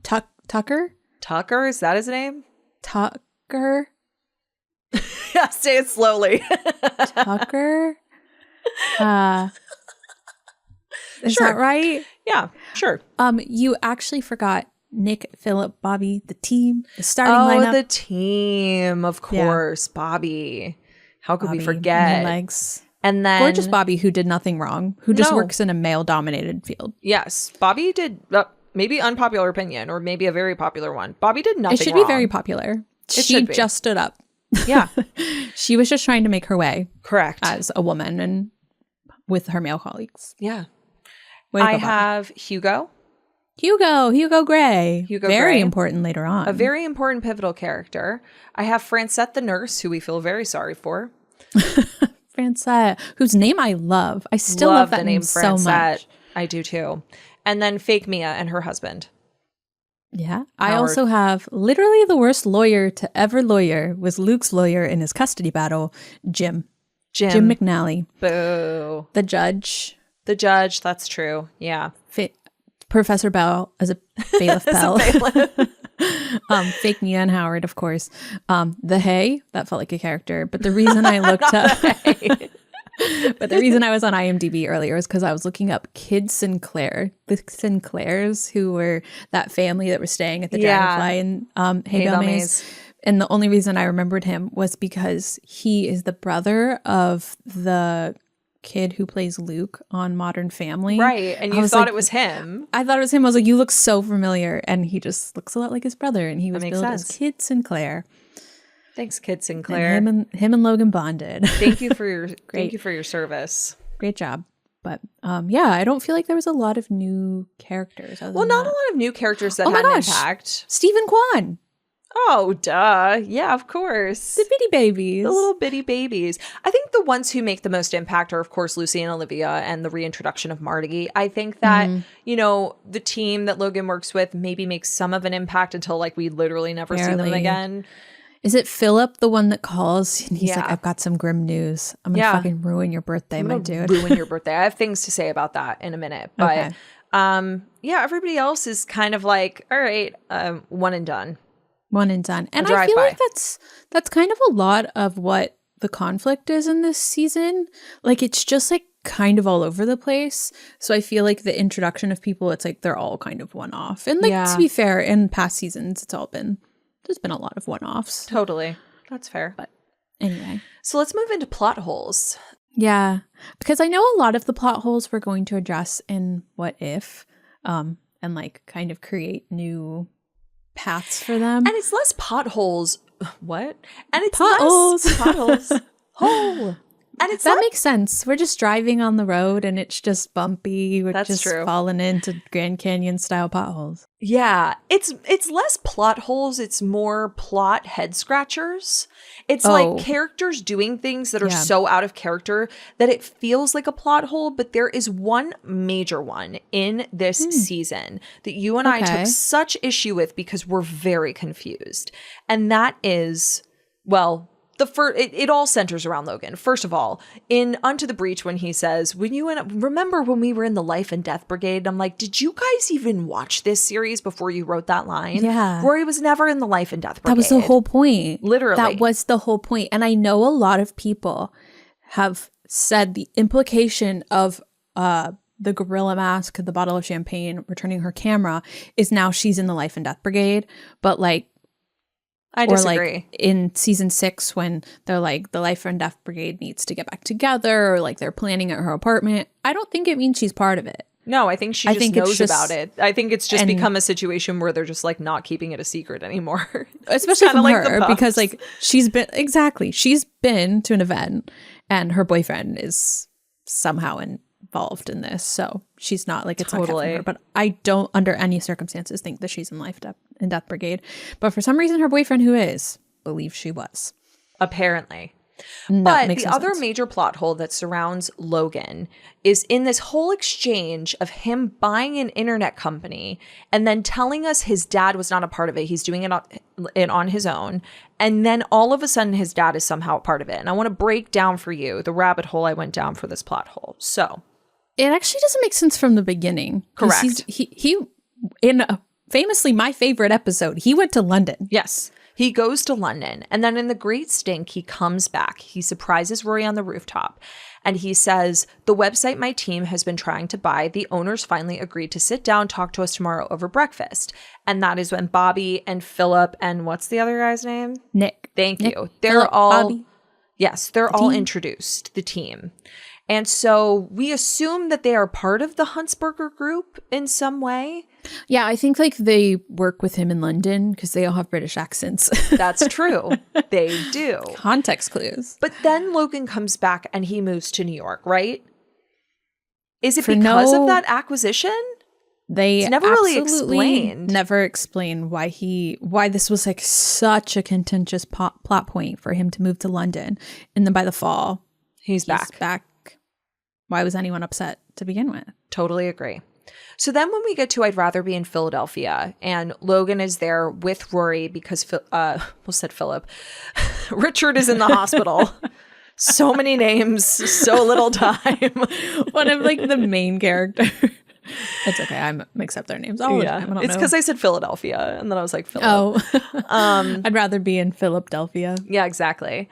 Tucker? Tucker? Is that his name? Tucker? Yeah, say it slowly. Tucker? Is that right? Yeah, sure. You actually forgot Nick, Philip, Bobby, the team, the starting lineup. Oh, the team, of course. Yeah. Bobby. How could we forget? Legs. And then gorgeous Bobby, who did nothing wrong, who just works in a male-dominated field. Yes, Bobby did maybe unpopular opinion, or maybe a very popular one. Bobby did nothing wrong. It should be very popular. She just stood up. Yeah. She was just trying to make her way. Correct. As a woman and with her male colleagues. Yeah. I have Hugo Gray. Hugo very Gray. Important later on. A very important pivotal character. I have Francette the nurse, who we feel very sorry for. Francette, whose name I love. I still love that name so much. I do too. And then fake Mia and her husband. Yeah. Howard. I also have literally the worst lawyer to ever lawyer was Luke's lawyer in his custody battle, Jim McNally. Boo. The judge, that's true. Yeah. Professor Bell as a bailiff Bell. Fake Mia and Howard, of course. The Hay, that felt like a character. But the reason I looked up but the reason I was on IMDb earlier was because I was looking up Kid Sinclair. The Sinclairs, who were that family that were staying at the Dragonfly in Hay Bell Maze. And the only reason I remembered him was because he is the brother of the kid who plays Luke on Modern Family. Right. And you thought it was him. I thought it was him. I was like, you look so familiar. And he just looks a lot like his brother. And he was billed as Kid Sinclair. Thanks, Kid Sinclair. And him and Logan bonded. Thank you for your service. Great job. But I don't feel like there was a lot of new characters. Well, not a lot of new characters that had an impact. Stephen Kwan. Oh, duh. Yeah, of course. The bitty babies. The little bitty babies. I think the ones who make the most impact are, of course, Lucy and Olivia and the reintroduction of Marty. I think that, the team that Logan works with maybe makes some of an impact until, like, we literally never see them again. Is it Philip, the one that calls? And he's like, I've got some grim news. I'm going to fucking ruin your birthday, my dude. Ruin your birthday. I have things to say about that in a minute. But, everybody else is kind of like, all right, one and done. One and done. And I feel like that's kind of a lot of what the conflict is in this season. Like, it's just like kind of all over the place. So I feel like the introduction of people, it's like they're all kind of one-off. And like, to be fair, in past seasons, there's been a lot of one-offs. Totally. That's fair. But anyway. So let's move into plot holes. Yeah. Because I know a lot of the plot holes we're going to address in What If, and like kind of create new paths for them. And it's less potholes. What? And it's potholes. Less potholes. Hole. And it's that makes sense. We're just driving on the road and it's just bumpy. We're just falling into Grand Canyon style potholes. Yeah. It's less plot holes. It's more plot head scratchers. It's like characters doing things that are so out of character that it feels like a plot hole. But there is one major one in this season that you and I took such issue with because we're very confused. And that is, well, it all centers around Logan. First of all, in Unto the Breach, when he says, remember when we were in the Life and Death Brigade? I'm like, did you guys even watch this series before you wrote that line? Yeah. Rory was never in the Life and Death Brigade. That was the whole point. Literally. That was the whole point. And I know a lot of people have said the implication of the gorilla mask, the bottle of champagne, returning her camera, is now she's in the Life and Death Brigade. But like, I disagree. Or like in season 6 when they're like the Life and Death Brigade needs to get back together, or like they're planning at her apartment. I don't think it means she's part of it. No, I think she just knows about it. I think it's just become a situation where they're just like not keeping it a secret anymore. Especially from her, because like she's been to an event and her boyfriend is somehow involved in this. So she's not like, it's not kept from her. But I don't under any circumstances think that she's in Death Brigade. But for some reason her boyfriend, who is, believes she was. Apparently. But the other major plot hole that surrounds Logan is in this whole exchange of him buying an internet company and then telling us his dad was not a part of it. He's doing it on his own. And then all of a sudden his dad is somehow a part of it. And I want to break down for you the rabbit hole I went down for this plot hole. So it actually doesn't make sense from the beginning. Correct. He in famously my favorite episode, he went to London. Yes. He goes to London, and then in the Great Stink, he comes back. He surprises Rory on the rooftop, and he says, the website my team has been trying to buy, the owners finally agreed to sit down, talk to us tomorrow over breakfast. And that is when Bobby and Philip and what's the other guy's name? Nick. Thank Nick, you. They're Phillip, all, Bobby. Yes, they're all introduced, the team. And so we assume that they are part of the Huntsberger group in some way. Yeah, I think like they work with him in London because they all have British accents. That's true. They do. Context clues. But then Logan comes back and he moves to New York, right? Is it because of that acquisition? It's never really explained. Never explained why this was like such a contentious plot point for him to move to London. And then by the fall, he's back. Why was anyone upset to begin with? Totally agree. So then when we get to I'd Rather Be in Philadelphia, and Logan is there with Rory because, Philip. Richard is in the hospital. So many names, so little time. One of like the main characters. It's okay. I accept their names all the time. It's because I said Philadelphia, and then I was like, Philip. Oh, I'd rather be in Philadelphia. Yeah, exactly.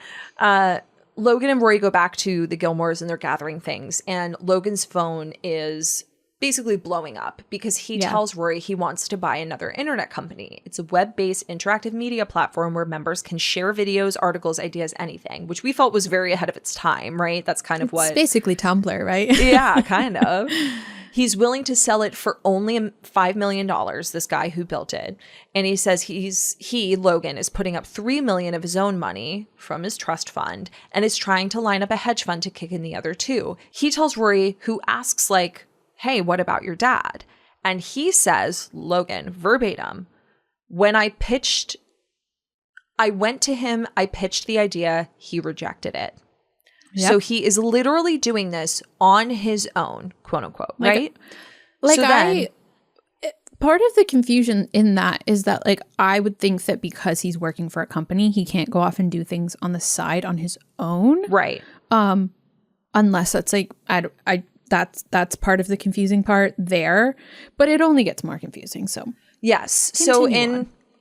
Logan and Rory go back to the Gilmores and they're gathering things, and Logan's phone is basically blowing up because he tells Rory he wants to buy another internet company. It's a web-based interactive media platform where members can share videos, articles, ideas, anything, which we felt was very ahead of its time, right? That's kind of it's basically Tumblr, right? Yeah, kind of. He's willing to sell it for only $5 million, this guy who built it. And he says Logan, is putting up $3 million of his own money from his trust fund and is trying to line up a hedge fund to kick in the other two. He tells Rory, who asks like, hey, what about your dad? And he says, Logan, verbatim, when I went to him, I pitched the idea, he rejected it. Yep. So he is literally doing this on his own, quote unquote, right? Part of the confusion in that is that like I would think that because he's working for a company, he can't go off and do things on the side on his own, right? Unless that's like that's part of the confusing part there, but it only gets more confusing. So yes, so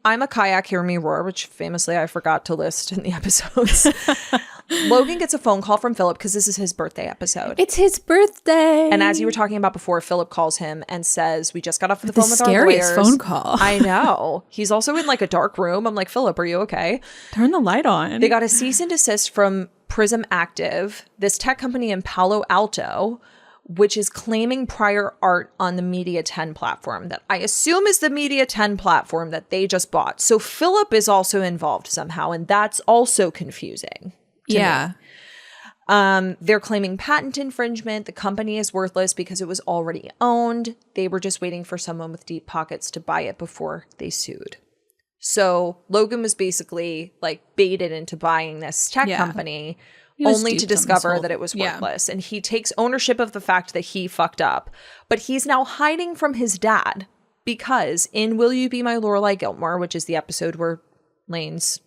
I'm a Kayak Hear Me Roar, which famously I forgot to list in the episodes. Logan gets a phone call from Philip because this is his birthday episode. It's his birthday. And as you were talking about before, Philip calls him and says, we just got off the phone with our lawyers. The scariest phone call. I know. He's also in like a dark room. I'm like, Philip, are you okay? Turn the light on. They got a cease and desist from Prism Active, this tech company in Palo Alto, which is claiming prior art on the Media 10 platform that I assume is the Media 10 platform that they just bought. So Philip is also involved somehow, and that's also confusing. Yeah. They're claiming patent infringement. The company is worthless because it was already owned. They were just waiting for someone with deep pockets to buy it before they sued. So Logan was basically like baited into buying this tech company only to discover that it was worthless. And he takes ownership of the fact that he fucked up. But he's now hiding from his dad because in Will You Be My Lorelai Gilmore, which is the episode where Lane's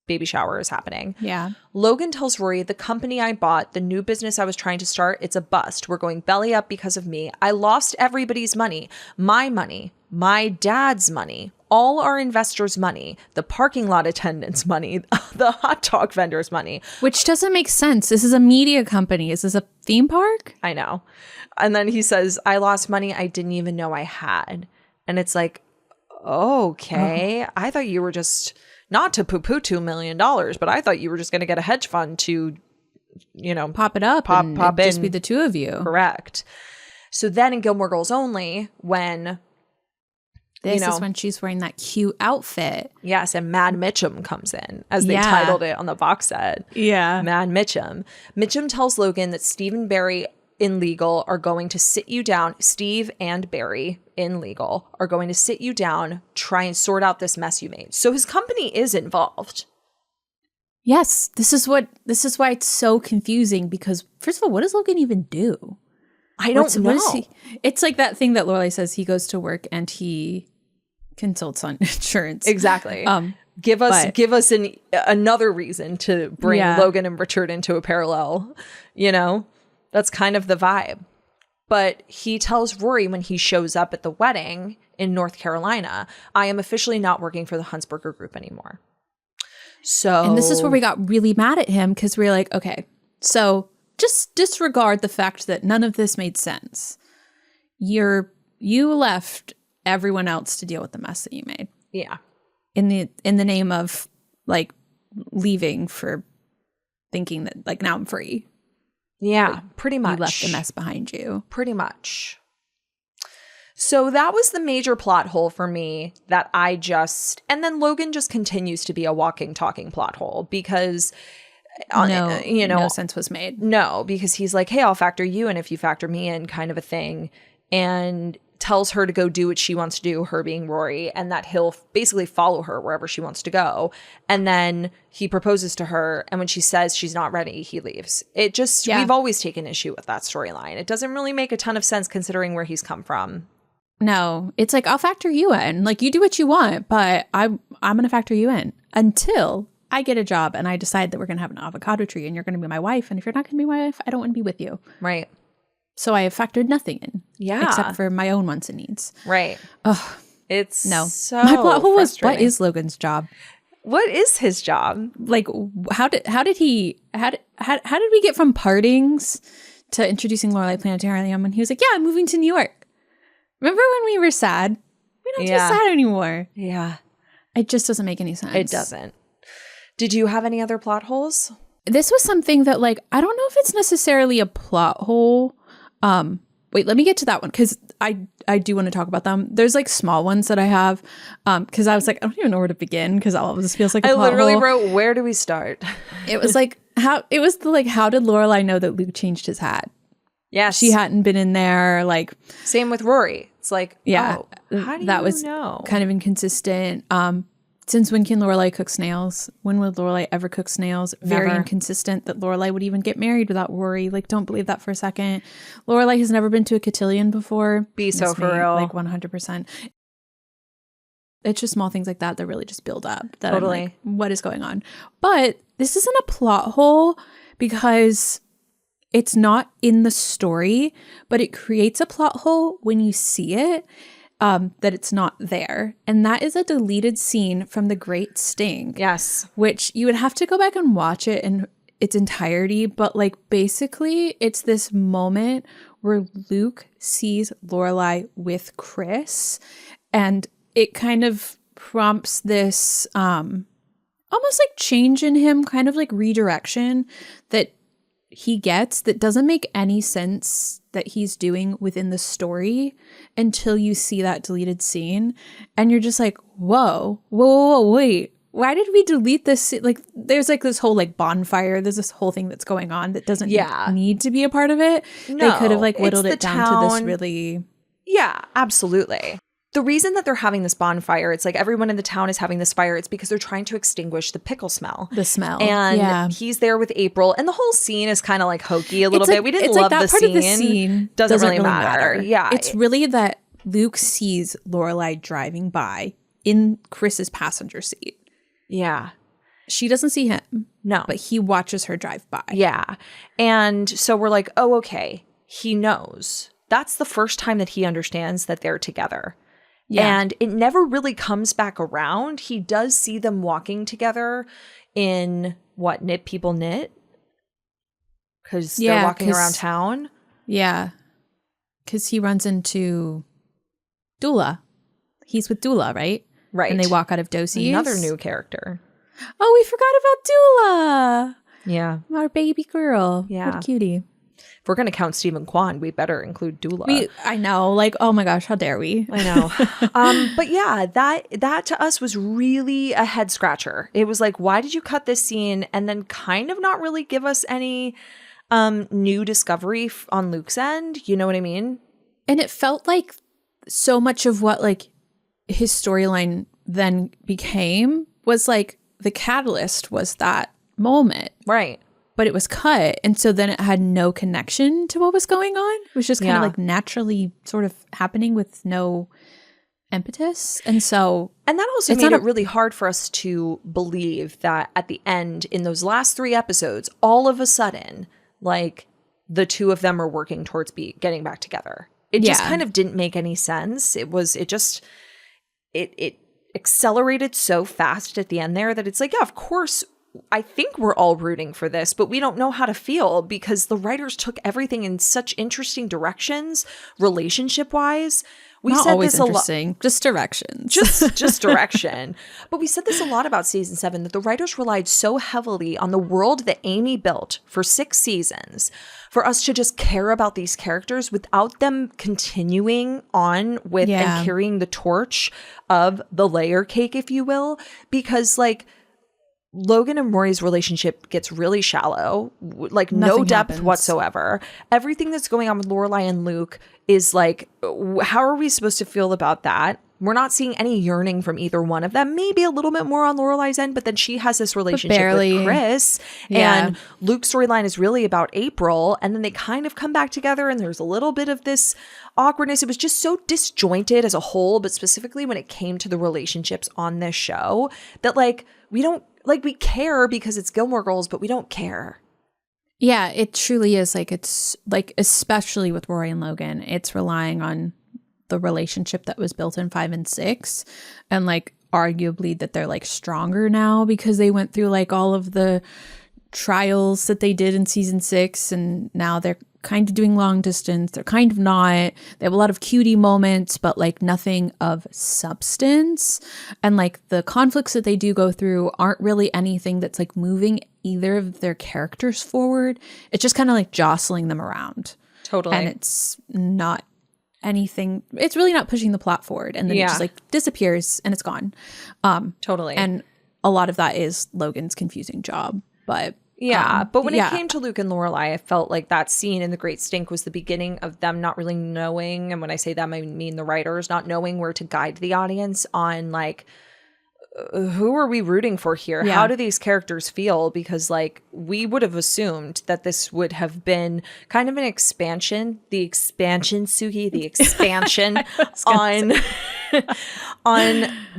baby shower is happening. Yeah. Logan tells Rory, the company I bought, the new business I was trying to start, it's a bust. We're going belly up because of me. I lost everybody's money, my dad's money, all our investors' money, the parking lot attendants' money, the hot dog vendors' money. Which doesn't make sense. This is a media company. Is this a theme park? I know. And then he says, I lost money I didn't even know I had. And it's like, okay, I thought you were just... not to poo-poo $2 million, but I thought you were just going to get a hedge fund to, pop it up, pop in, just be the two of you. Correct. So then in Gilmore Girls Only, when this is when she's wearing that cute outfit. Yes, and Mad Mitchum comes in, as they titled it on the box set. Yeah. Mad Mitchum. Mitchum tells Logan that Steve and Barry in legal are going to sit you down. Steve and Barry in legal are going to sit you down, try and sort out this mess you made. So his company is involved. Yes, this is why it's so confusing, because first of all, what does Logan even do? I don't know. It's like that thing that Lorelai says, he goes to work and he consults on insurance. Exactly. Give us another reason to bring Logan and Richard into a parallel. That's kind of the vibe. But he tells Rory when he shows up at the wedding in North Carolina, I am officially not working for the Huntsberger Group anymore. And this is where we got really mad at him, because we're like, okay, so just disregard the fact that none of this made sense. You left everyone else to deal with the mess that you made. Yeah. In the name of like leaving for thinking that like now I'm free. Yeah, like, pretty much. You left the mess behind you. Pretty much. So that was the major plot hole for me that and then Logan just continues to be a walking, talking plot hole, because no sense was made. No, because he's like, hey, I'll factor you in if you factor me in, kind of a thing. And tells her to go do what she wants to do, her being Rory, and that he'll basically follow her wherever she wants to go. And then he proposes to her, and when she says she's not ready, he leaves. We've always taken issue with that storyline. It doesn't really make a ton of sense considering where he's come from. No, it's like, I'll factor you in. Like, you do what you want, but I'm going to factor you in until I get a job and I decide that we're going to have an avocado tree and you're going to be my wife. And if you're not going to be my wife, I don't want to be with you. Right. So I have factored nothing in. Yeah. Except for my own wants and needs. Right. Ugh. It's so my plot hole was, what is Logan's job? What is his job? Like, how did we get from partings to introducing Lorelai Planetarium? And he was like, yeah, I'm moving to New York. Remember when we were sad? We don't do sad anymore. Yeah. It just doesn't make any sense. It doesn't. Did you have any other plot holes? This was something that, like, I don't know if it's necessarily a plot hole. Wait, let me get to that one, because I do want to talk about them. There's like small ones that I have, because I was like, I don't even know where to begin, because all of this feels like a plot literally hole. wrote, where do we start? It was like, how did Lorelai know that Luke changed his hat? Yes. She hadn't been in there. Like, same with Rory. It's like, how do that you was know? Kind of inconsistent. Since when can Lorelai cook snails? When would Lorelai ever cook snails? Very inconsistent that Lorelai would even get married without Rory. Like, don't believe that for a second. Lorelai has never been to a cotillion before. Be so for real. Like 100%. It's just small things like that really just build up. That totally. I'm like, what is going on? But this isn't a plot hole because it's not in the story, but it creates a plot hole when you see it. That it's not there. And that is a deleted scene from The Great Sting. Yes. Which you would have to go back and watch it in its entirety. But like basically it's this moment where Luke sees Lorelai with Chris, and it kind of prompts this almost like change in him, kind of like redirection that he gets that doesn't make any sense that he's doing within the story until you see that deleted scene, and you're just like, whoa, wait, why did we delete this? Like, there's like this whole like bonfire, there's this whole thing that's going on that doesn't need to be a part of it. No, they could have like whittled it down to this really. Yeah, absolutely. The reason that they're having this bonfire, it's like everyone in the town is having this fire, it's because they're trying to extinguish the pickle smell. The smell. And he's there with April, and the whole scene is kind of like hokey a little bit. We didn't love that the part scene. Of the scene doesn't really matter. Yeah. It's really that Luke sees Lorelai driving by in Chris's passenger seat. Yeah. She doesn't see him. No. But he watches her drive by. Yeah. And so we're like, oh, okay. He knows. That's the first time that he understands that they're together. Yeah. And it never really comes back around. He does see them walking together in what, Knit People Knit? Because they're walking around town. Yeah. Because he runs into Dula. He's with Dula, right? Right. And they walk out of Dosey's. Another new character. Oh, we forgot about Dula. Yeah. Our baby girl. Yeah. What a cutie. If we're going to count Stephen Kwan, we better include Dula. I know, like, oh my gosh, how dare we? I know. But yeah, that to us was really a head scratcher. It was like, why did you cut this scene and then kind of not really give us any new discovery on Luke's end? You know what I mean? And it felt like so much of what like his storyline then became was like the catalyst was that moment. Right. But it was cut. And so then it had no connection to what was going on. It was just kind of like naturally sort of happening with no impetus. And that also made it really hard for us to believe that at the end, in those last 3 episodes, all of a sudden, like the two of them are working towards getting back together. It just kind of didn't make any sense. It accelerated so fast at the end there that it's like, yeah, of course, I think we're all rooting for this, but we don't know how to feel because the writers took everything in such interesting directions, relationship-wise. We Not said always this interesting, just directions. Just direction. But we said this a lot about season 7, that the writers relied so heavily on the world that Amy built for 6 seasons for us to just care about these characters without them continuing on with and carrying the torch of the layer cake, if you will, because like Logan and Rory's relationship gets really shallow, like no depth whatsoever. Everything that's going on with Lorelai and Luke is like, how are we supposed to feel about that? We're not seeing any yearning from either one of them. Maybe a little bit more on Lorelai's end, but then she has this relationship with Chris. Yeah. And Luke's storyline is really about April. And then they kind of come back together and there's a little bit of this awkwardness. It was just so disjointed as a whole, but specifically when it came to the relationships on this show that like, we care because it's Gilmore Girls, but we don't care. Yeah, it truly is. Like, it's like, especially with Rory and Logan, it's relying on the relationship that was built in 5 and 6. And like, arguably that they're like stronger now because they went through like all of the trials that they did in season 6. And now they're kind of doing long distance. They're kind of not. They have a lot of cutie moments, but like nothing of substance. And like the conflicts that they do go through aren't really anything that's like moving either of their characters forward. It's just kind of like jostling them around. Totally. And it's not anything. It's really not pushing the plot forward. And then it just like disappears and it's gone. Totally. And a lot of that is Logan's confusing job. But but when it came to Luke and Lorelai, I felt like that scene in The Great Stink was the beginning of them not really knowing, and when I say them, I mean the writers, not knowing where to guide the audience on like, who are we rooting for here? Yeah. How do these characters feel? Because like we would have assumed that this would have been kind of an expansion, Suki, the expansion on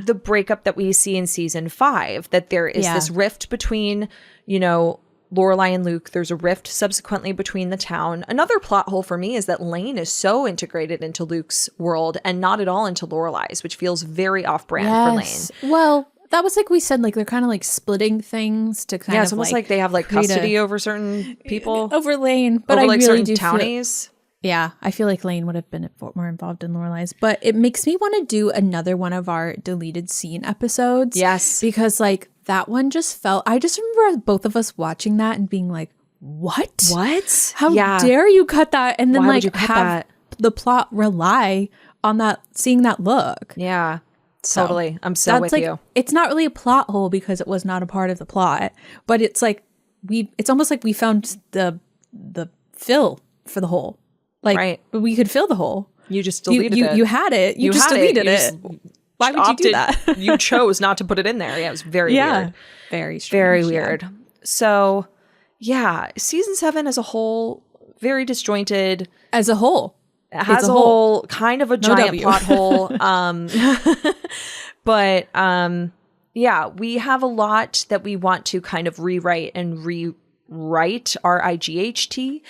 the breakup that we see in season 5, that there is this rift between, you know, Lorelai and Luke. There's a rift subsequently between the town. Another plot hole for me is that Lane is so integrated into Luke's world and not at all into Lorelai's, which feels very off-brand for Lane. Well, that was like we said, like they're kind of like splitting things to kind of it's almost like they have like custody over certain people. Over Lane. But over, I like, really certain do townies. Yeah, I feel like Lane would have been more involved in Lorelai's, but it makes me want to do another one of our deleted scene episodes. Yes. Because like that one just felt, I just remember both of us watching that and being like, what? How dare you cut that? And then like have the plot rely on that, seeing that look. Yeah, totally. I'm so with you. It's not really a plot hole because it was not a part of the plot, but it's like it's almost like we found the fill for the hole. Like we could fill the hole. You just deleted it. You had it. You just deleted it. Why would you do that? You chose not to put it in there. Yeah, it was very weird. Very strange. Very weird. So, yeah, season 7 as a whole, very disjointed. As a whole. As a whole, kind of a giant plot hole. But, yeah, we have a lot that we want to kind of rewrite and rewrite, RIGHT,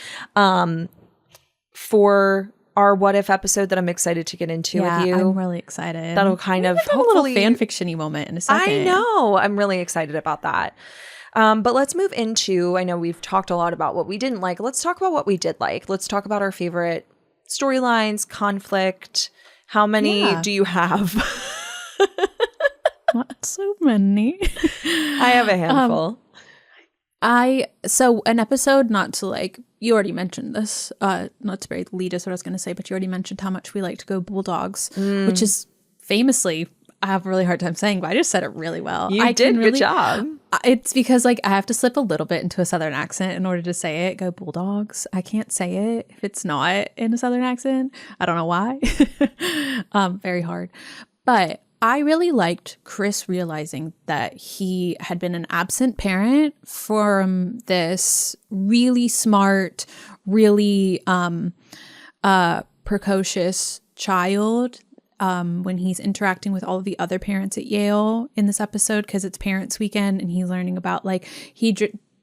for our What If episode that I'm excited to get into with you. I'm really excited. That'll kind of hopefully have a little fan fiction-y moment in a second. I know. I'm really excited about that. But let's move into, I know we've talked a lot about what we didn't like. Let's talk about what we did like. Let's talk about our favorite storylines, conflict. How many do you have? Not so many. I have a handful. So an episode, not to like you already mentioned this, not to lead us what I was going to say, but you already mentioned how much we like to go Bulldogs, which is famously, I have a really hard time saying, but I just said it really well. You did. Good job. It's because like I have to slip a little bit into a Southern accent in order to say it. Go Bulldogs. I can't say it if it's not in a Southern accent. I don't know why. Very hard. But I really liked Chris realizing that he had been an absent parent from this really smart, really precocious child when he's interacting with all of the other parents at Yale in this episode, because it's Parents Weekend and he's learning about like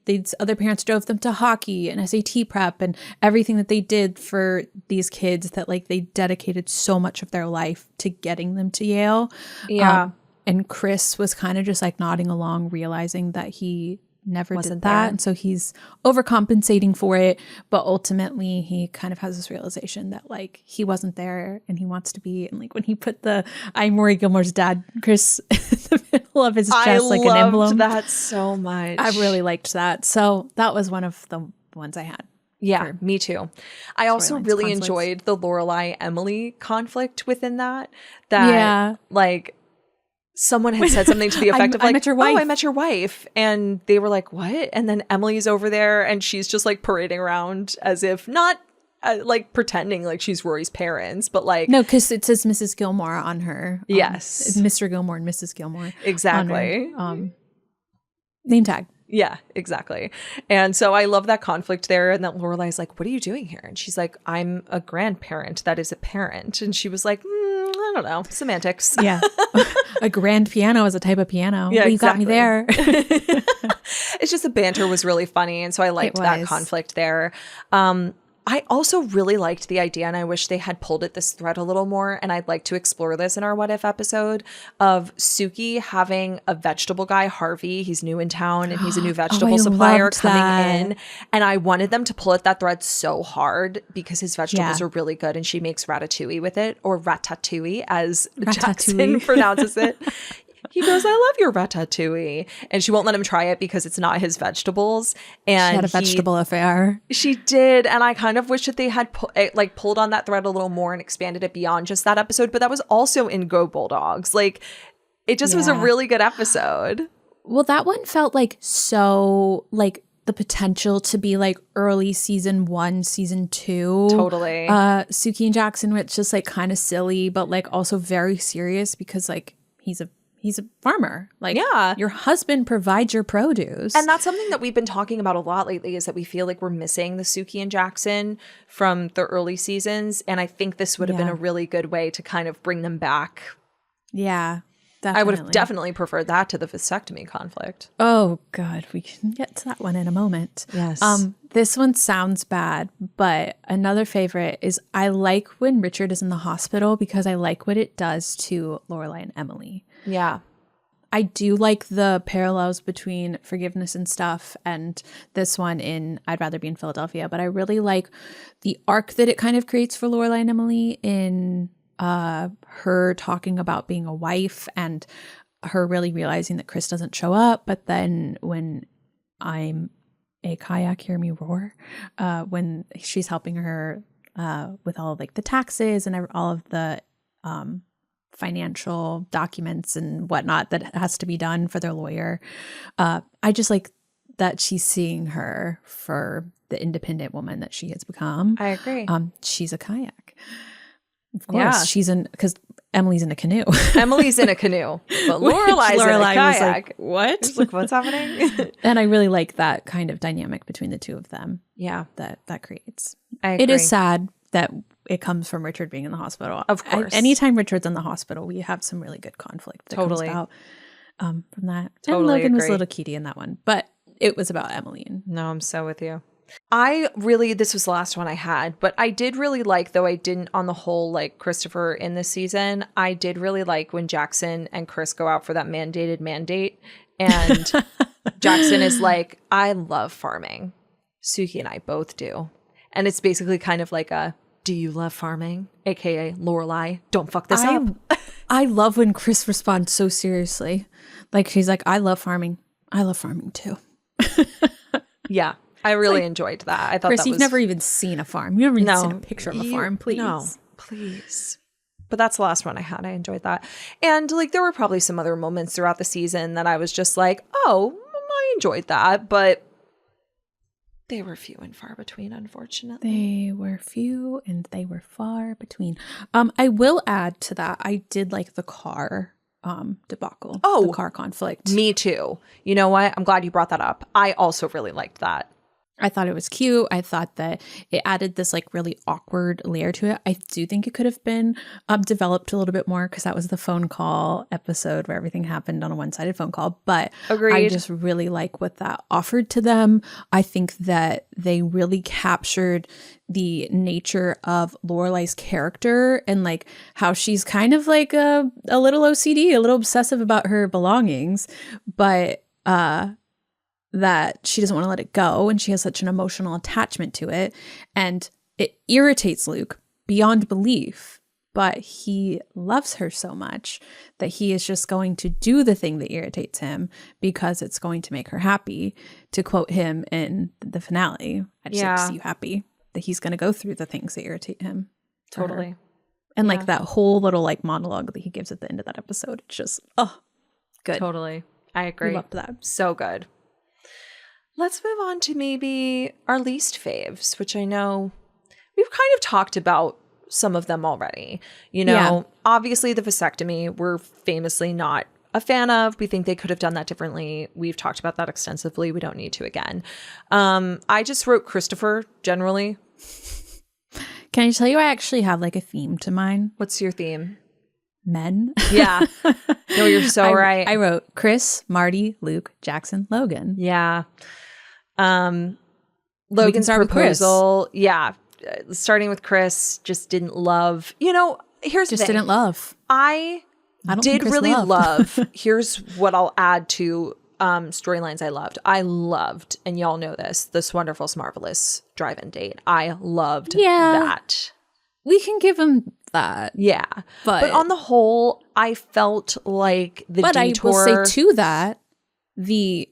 these other parents drove them to hockey and SAT prep and everything that they did for these kids, that like they dedicated so much of their life to getting them to Yale. Yeah. And Chris was kind of just like nodding along, realizing that he never Wasn't did that. there. And so he's overcompensating for it. But ultimately he kind of has this realization that like he wasn't there and he wants to be. And like when he put the I'm Rory Gilmore's dad, Chris, in the middle of his chest, like an emblem. I loved that so much. I really liked that. So that was one of the ones I had. Yeah, me too. I also really enjoyed the Lorelai-Emily conflict within that. Like, someone had said something to the effect of like, I met your wife. And they were like, what? And then Emily's over there and she's just like parading around as if not like pretending like she's Rory's parents, but like. No, because it says Mrs. Gilmore on her. Yes. Mr. Gilmore and Mrs. Gilmore. Exactly. Name tag. Yeah, exactly. And so I love that conflict there. And that Lorelai's like, what are you doing here? And she's like, I'm a grandparent. That is a parent. And she was like, I don't know. Semantics. Yeah. A grand piano is a type of piano. Yeah, well, you got me there. It's just the banter was really funny. And so I liked that conflict there. I also really liked the idea, and I wish they had pulled at this thread a little more, and I'd like to explore this in our What If episode, of Suki having a vegetable guy, Harvey. He's new in town, and he's a new vegetable supplier coming in. And I wanted them to pull at that thread so hard because his vegetables are really good, and she makes ratatouille with it, or ratatouille, as Jackson pronounces it. He goes, I love your ratatouille. And she won't let him try it because it's not his vegetables. And she had a vegetable affair. She did. And I kind of wish that they had pulled on that thread a little more and expanded it beyond just that episode. But that was also in Go Bulldogs. Like, it just was a really good episode. Well, that one felt like so like the potential to be like early season 1, season 2. Totally. Suki and Jackson, which just like kind of silly, but like also very serious because like he's a farmer. Like, your husband provides your produce. And that's something that we've been talking about a lot lately, is that we feel like we're missing the Suki and Jackson from the early seasons. And I think this would have been a really good way to kind of bring them back. Yeah, definitely. I would have definitely preferred that to the vasectomy conflict. Oh, God. We can get to that one in a moment. Yes. This one sounds bad, but another favorite is I like when Richard is in the hospital because I like what it does to Lorelai and Emily. Yeah. I do like the parallels between Forgiveness and Stuff and this one in I'd Rather Be in Philadelphia, but I really like the arc that it kind of creates for Lorelai and Emily in her talking about being a wife and her really realizing that Chris doesn't show up. But then when I'm a kayak, hear me roar, when she's helping her with all of like the taxes and all of the financial documents and whatnot that has to be done for their lawyer. I just like that she's seeing her for the independent woman that she has become. I agree. She's a kayak. Of course, she's because Emily's in a canoe. Emily's in a canoe, but Lorelai's in a kayak. Like, what? She's like, what's happening? And I really like that kind of dynamic between the two of them. Yeah, that creates. I agree. It is sad that it comes from Richard being in the hospital. Of course. Anytime Richard's in the hospital, we have some really good conflict that comes out from that. Totally and Logan agree. was a little cutie in that one, but it was about Emily. No, I'm so with you. This was the last one I had, but I did really like, though I didn't on the whole like Christopher in this season, I did really like when Jackson and Chris go out for that mandated mandate. And Jackson is like, I love farming. Suki and I both do. And it's basically kind of like a, do you love farming? AKA Lorelai, don't fuck this up. I love when Chris responds so seriously. Like she's like, I love farming. I love farming too. Yeah. I really enjoyed that. I thought Chris, that you've was... never even seen a farm. You've never even seen a picture of a farm, please. No, please. But that's the last one I had. I enjoyed that. And like there were probably some other moments throughout the season that I was just like, oh, I enjoyed that. But they were few and far between, unfortunately. They were few and they were far between. I will add to that, I did like the car debacle. The car conflict. Me too. You know what? I'm glad you brought that up. I also really liked that. I thought it was cute. I thought that it added this like really awkward layer to it. I do think it could have been developed a little bit more because that was the phone call episode where everything happened on a one-sided phone call. But Agreed. I just really like what that offered to them. I think that they really captured the nature of Lorelai's character and like how she's kind of like a little OCD, a little obsessive about her belongings, but that she doesn't want to let it go, and she has such an emotional attachment to it, and it irritates Luke beyond belief, but he loves her so much that he is just going to do the thing that irritates him because it's going to make her happy. To quote him in the finale, I just like to see you happy, that he's going to go through the things that irritate him. Totally. And like that whole little like monologue that he gives at the end of that episode, it's just good. Totally. I agree. I loved that. So good. Let's move on to maybe our least faves, which I know we've kind of talked about some of them already. You know, obviously the vasectomy, we're famously not a fan of. We think they could have done that differently. We've talked about that extensively. We don't need to again. I just wrote Christopher generally. Can I tell you I actually have like a theme to mine? What's your theme? Men. Yeah. No, you're so right. I wrote Chris, Marty, Luke, Jackson, Logan. Yeah. Logan's proposal. Yeah. Starting with Chris, just didn't love. You know, here's the thing. Didn't love. I did really love. Here's what I'll add to storylines I loved. I loved, and y'all know this, this Wonderful Marvelous drive-in date. I loved that. We can give him that. Yeah. But on the whole, I felt like the detour. But I will say to that, the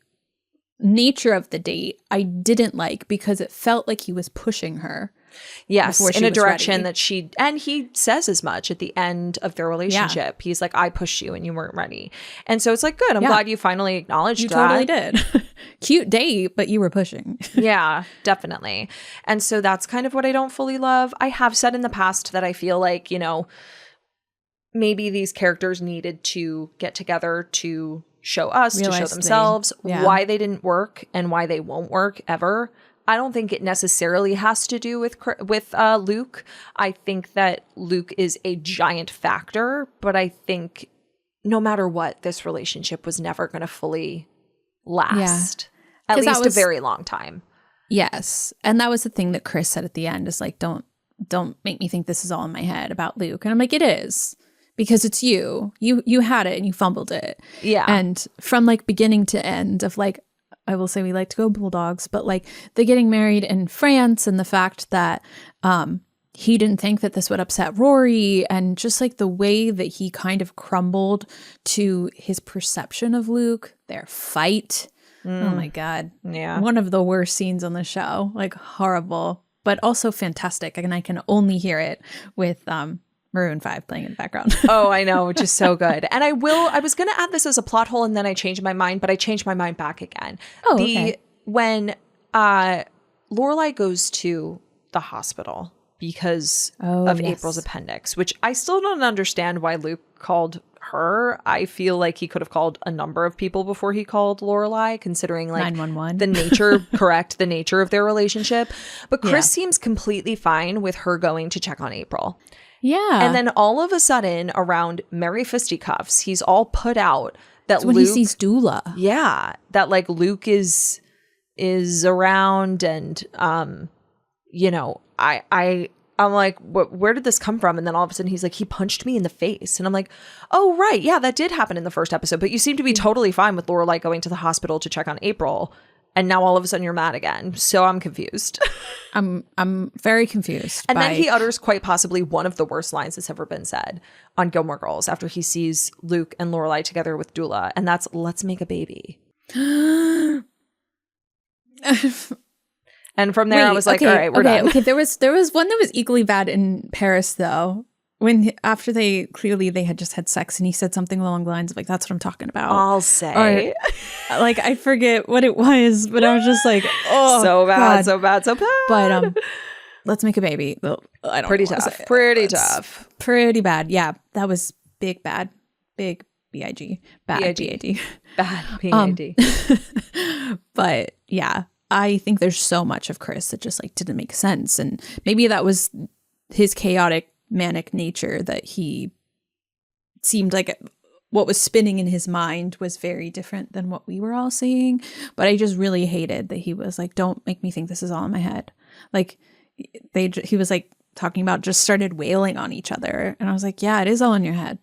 nature of the date I didn't like because it felt like he was pushing her. Yes, in a direction that and he says as much at the end of their relationship. He's like, I pushed you and you weren't ready. And so it's like, good. I'm glad you finally acknowledged that. You totally did. Cute date, but you were pushing. Yeah, definitely. And so that's kind of what I don't fully love. I have said in the past that I feel like, you know, maybe these characters needed to get together to show us, to show themselves why they didn't work and why they won't work ever. I don't think it necessarily has to do with Luke. I think that Luke is a giant factor, but I think no matter what, this relationship was never going to fully last. At least a very long time. Yes. And that was the thing that Chris said at the end is like, don't make me think this is all in my head about Luke. And I'm like, it is. Because it's you. You had it and you fumbled it. Yeah. And from like beginning to end of like, I will say we like to go Bulldogs, but like the getting married in France and the fact that he didn't think that this would upset Rory and just like the way that he kind of crumbled to his perception of Luke, their fight. Oh my God. Yeah. One of the worst scenes on the show, like horrible, but also fantastic. And I can only hear it with Maroon 5 playing in the background. Oh, I know, which is so good. And I was going to add this as a plot hole and then I changed my mind, but I changed my mind back again. Oh, okay. When Lorelai goes to the hospital because of April's appendix, which I still don't understand why Luke called her. I feel like he could have called a number of people before he called Lorelai, considering like 911. The nature of their relationship. But Chris seems completely fine with her going to check on April. Yeah. And then all of a sudden around Merry Fisticuffs, he's all put out that Luke, when he sees Dula. Yeah. That like Luke is around and, you know, I'm like, where did this come from? And then all of a sudden he's like, he punched me in the face. And I'm like, oh, right. Yeah, that did happen in the first episode. But you seem to be totally fine with Lorelai going to the hospital to check on April. And now all of a sudden you're mad again. So I'm confused. I'm very confused. And then he utters quite possibly one of the worst lines that's ever been said on Gilmore Girls after he sees Luke and Lorelai together with Dula. And that's, let's make a baby. And from there, I was like, all right, we're done. Okay, there was one that was equally bad in Paris, though. When after they had just had sex, and he said something along the lines of like, "That's what I'm talking about." I'll say, or, like, I forget what it was, but I was just like, "Oh, so bad, God. so bad, so bad." But let's make a baby. Well, I don't. Pretty tough. Pretty tough. Pretty bad. Yeah, that was big bad. Big BIG. Bad BAD. Bad BAD. But yeah, I think there's so much of Chris that just like didn't make sense, and maybe that was his chaotic, manic nature, that he seemed like what was spinning in his mind was very different than what we were all seeing. But I just really hated that he was like, don't make me think this is all in my head. Like he was like talking about just started wailing on each other. And I was like, yeah, it is all in your head.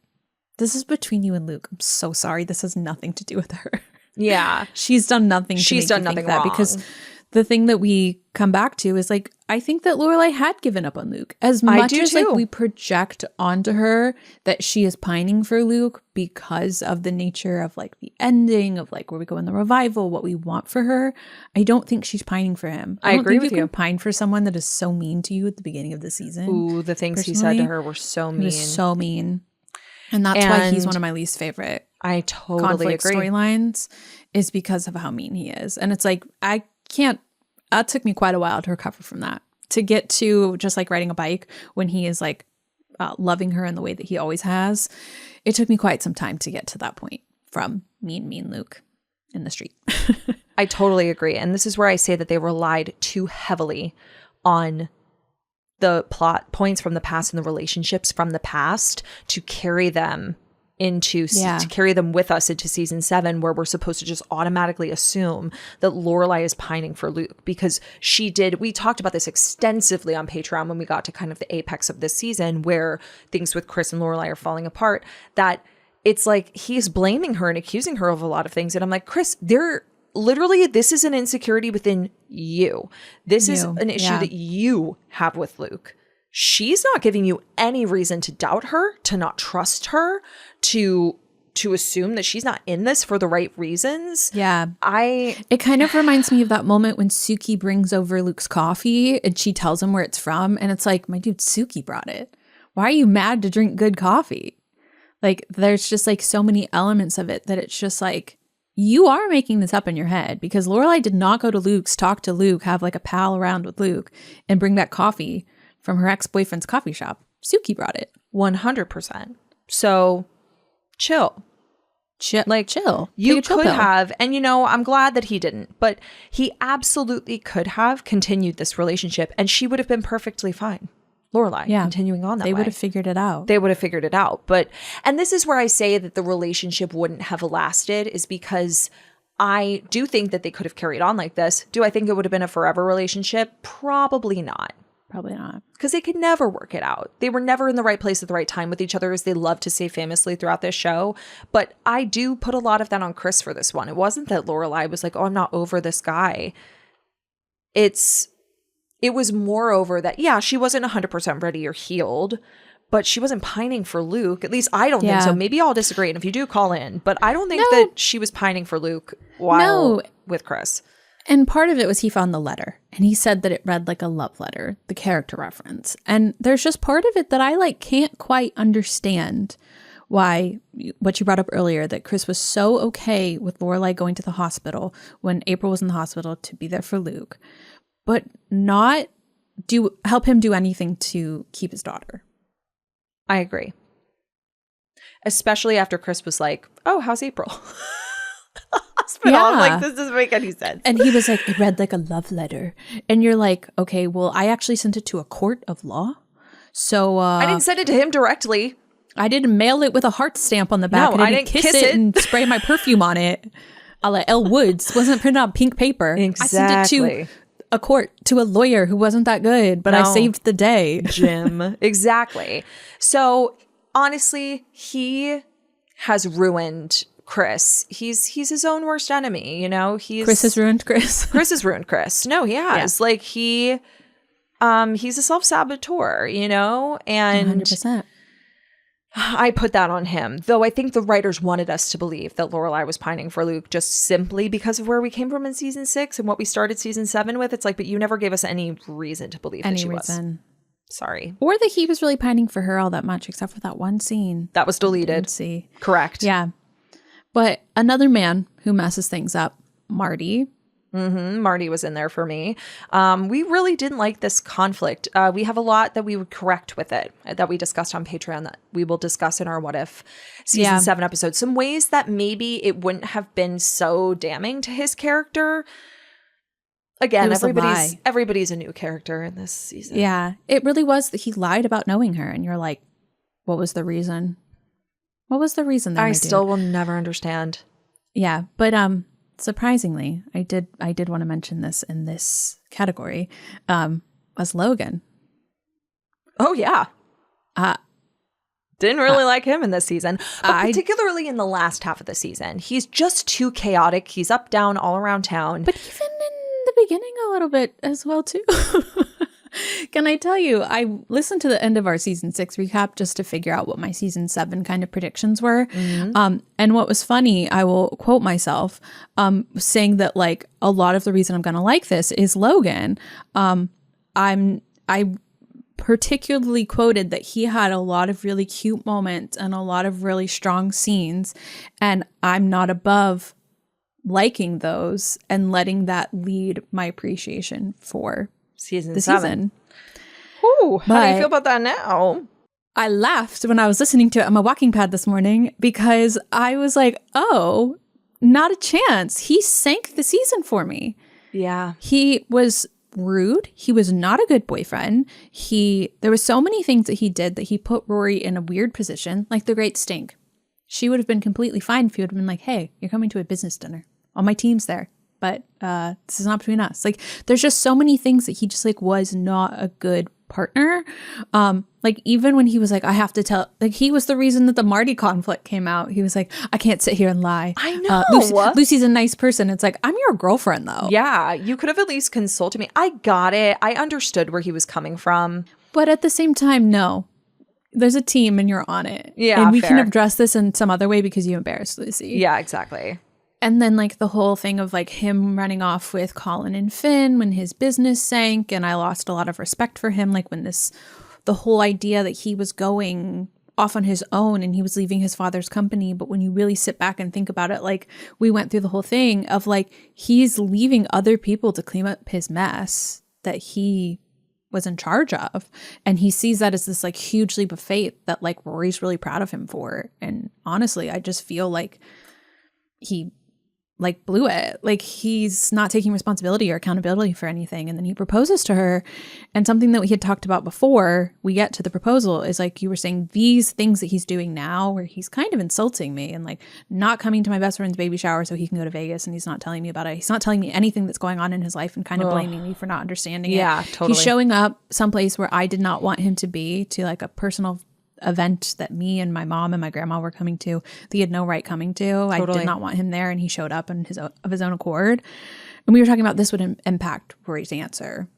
This is between you and Luke. I'm so sorry. This has nothing to do with her. Yeah. She's done nothing to She's done nothing wrong. Because the thing that we come back to is like, I think that Lorelai had given up on Luke. As much as like we project onto her that she is pining for Luke because of the nature of like the ending of like where we go in the revival, what we want for her, I don't think she's pining for him. I agree with you. You can pine for someone that is so mean to you at the beginning of the season. Ooh, the things he said to her were so mean. He was so mean. And that's why he's one of my least favorite I totally conflict agree. Storylines, is because of how mean he is. And it's like, that took me quite a while to recover from that. To get to just like riding a bike when he is like loving her in the way that he always has. It took me quite some time to get to that point from mean Luke in the street. I totally agree. And this is where I say that they relied too heavily on the plot points from the past and the relationships from the past to carry them to carry them with us into season 7, where we're supposed to just automatically assume that Lorelai is pining for Luke, because we talked about this extensively on Patreon when we got to kind of the apex of this season, where things with Chris and Lorelai are falling apart, that it's like he's blaming her and accusing her of a lot of things. And I'm like, Chris, this is an insecurity within you. This is an issue that you have with Luke. She's not giving you any reason to doubt her, to not trust her, to assume that she's not in this for the right reasons. Yeah. It kind of reminds me of that moment when Suki brings over Luke's coffee and she tells him where it's from. And it's like, my dude, Suki brought it. Why are you mad to drink good coffee? Like, there's just like so many elements of it that it's just like, you are making this up in your head, because Lorelai did not go to Luke's, talk to Luke, have like a pal around with Luke and bring that coffee from her ex-boyfriend's coffee shop. Suki brought it. 100%. So chill. Chill. You could have, and I'm glad that he didn't, but he absolutely could have continued this relationship and she would have been perfectly fine. Lorelai, continuing on that way. They would have figured it out. And this is where I say that the relationship wouldn't have lasted, is because I do think that they could have carried on like this. Do I think it would have been a forever relationship? Probably not. Probably not. Because they could never work it out. They were never in the right place at the right time with each other, as they love to say famously throughout this show. But I do put a lot of that on Chris for this one. It wasn't that Lorelai was like, oh, I'm not over this guy. It was moreover that, she wasn't 100% ready or healed, but she wasn't pining for Luke. At least I don't think so. Maybe I'll disagree. And if you do, call in. But I don't think that she was pining for Luke while with Chris. And part of it was he found the letter and he said that it read like a love letter, the character reference. And there's just part of it that I can't quite understand why, what you brought up earlier, that Chris was so okay with Lorelai going to the hospital when April was in the hospital to be there for Luke, but not help him do anything to keep his daughter. I agree. Especially after Chris was like, oh, how's April? Hospital. I'm like, this doesn't make any sense. And he was like, it read like a love letter. And you're like, okay, well, I actually sent it to a court of law. So I didn't send it to him directly. I didn't mail it with a heart stamp on the back. No, I didn't kiss it and spray my perfume on it. A la Elle Woods. Wasn't printed on pink paper. Exactly. I sent it to a court, to a lawyer who wasn't that good, but I saved the day. Jim. Exactly. So honestly, he has ruined Chris. He's his own worst enemy, Chris has ruined Chris. Chris has ruined Chris. No, he has. Yeah. Like he's a self-saboteur, and 100%. I put that on him, though I think the writers wanted us to believe that Lorelai was pining for Luke just simply because of where we came from in season 6 and what we started season 7 with. It's like, but you never gave us any reason to believe that she was. Sorry. Or that he was really pining for her all that much, except for that one scene. That was deleted. See. Correct. Yeah. But another man who messes things up, Marty. Marty was in there for me. We really didn't like this conflict. We have a lot that we would correct with it that we discussed on Patreon that we will discuss in our What If season 7 episode. Some ways that maybe it wouldn't have been so damning to his character. Again, everybody's a new character in this season. Yeah, it really was that he lied about knowing her, and you're like, what was the reason? What was the reason? I still will never understand. Yeah, but surprisingly, I did want to mention this in this category, was Logan. Oh yeah, didn't really like him in this season, but particularly in the last half of the season. He's just too chaotic. He's up, down, all around town. But even in the beginning, a little bit as well too. Can I tell you, I listened to the end of our season 6 recap just to figure out what my season 7 kind of predictions were. And what was funny, I will quote myself, saying that like a lot of the reason I'm going to like this is Logan. I particularly quoted that he had a lot of really cute moments and a lot of really strong scenes, and I'm not above liking those and letting that lead my appreciation for season the 7. Season. Ooh, how do you feel about that now? I laughed when I was listening to it on my walking pad this morning because I was like, oh, not a chance. He sank the season for me. Yeah. He was rude. He was not a good boyfriend. There were so many things that he did that he put Rory in a weird position, like the Great Stink. She would have been completely fine if he would have been like, hey, you're coming to a business dinner. All my team's there. But this is not between us. Like, there's just so many things that he just like was not a good partner. Like even when he was like, I have to tell, like he was the reason that the Marty conflict came out. He was like, I can't sit here and lie. I know. Lucy's a nice person. It's like, I'm your girlfriend though. Yeah, you could have at least consulted me. I got it. I understood where he was coming from. But at the same time, no. There's a team and you're on it. Yeah, and we fair. can address this in some other way because you embarrassed Lucy. Yeah, exactly. And then like the whole thing of like him running off with Colin and Finn when his business sank, and I lost a lot of respect for him. Like when the whole idea that he was going off on his own and he was leaving his father's company. But when you really sit back and think about it, like we went through the whole thing of like he's leaving other people to clean up his mess that he was in charge of. And he sees that as this like huge leap of faith that like Rory's really proud of him for. And honestly, I just feel like he like blew it. Like he's not taking responsibility or accountability for anything. And then he proposes to her. And something that we had talked about before we get to the proposal is like you were saying these things that he's doing now where he's kind of insulting me and like not coming to my best friend's baby shower so he can go to Vegas, and he's not telling me about it. He's not telling me anything that's going on in his life and kind of blaming me for not understanding it. Yeah, totally. He's showing up someplace where I did not want him to be, to like a personal event that me and my mom and my grandma were coming to that he had no right coming to. Totally. I did not want him there, and he showed up of his own accord. And we were talking about this would impact Rory's answer,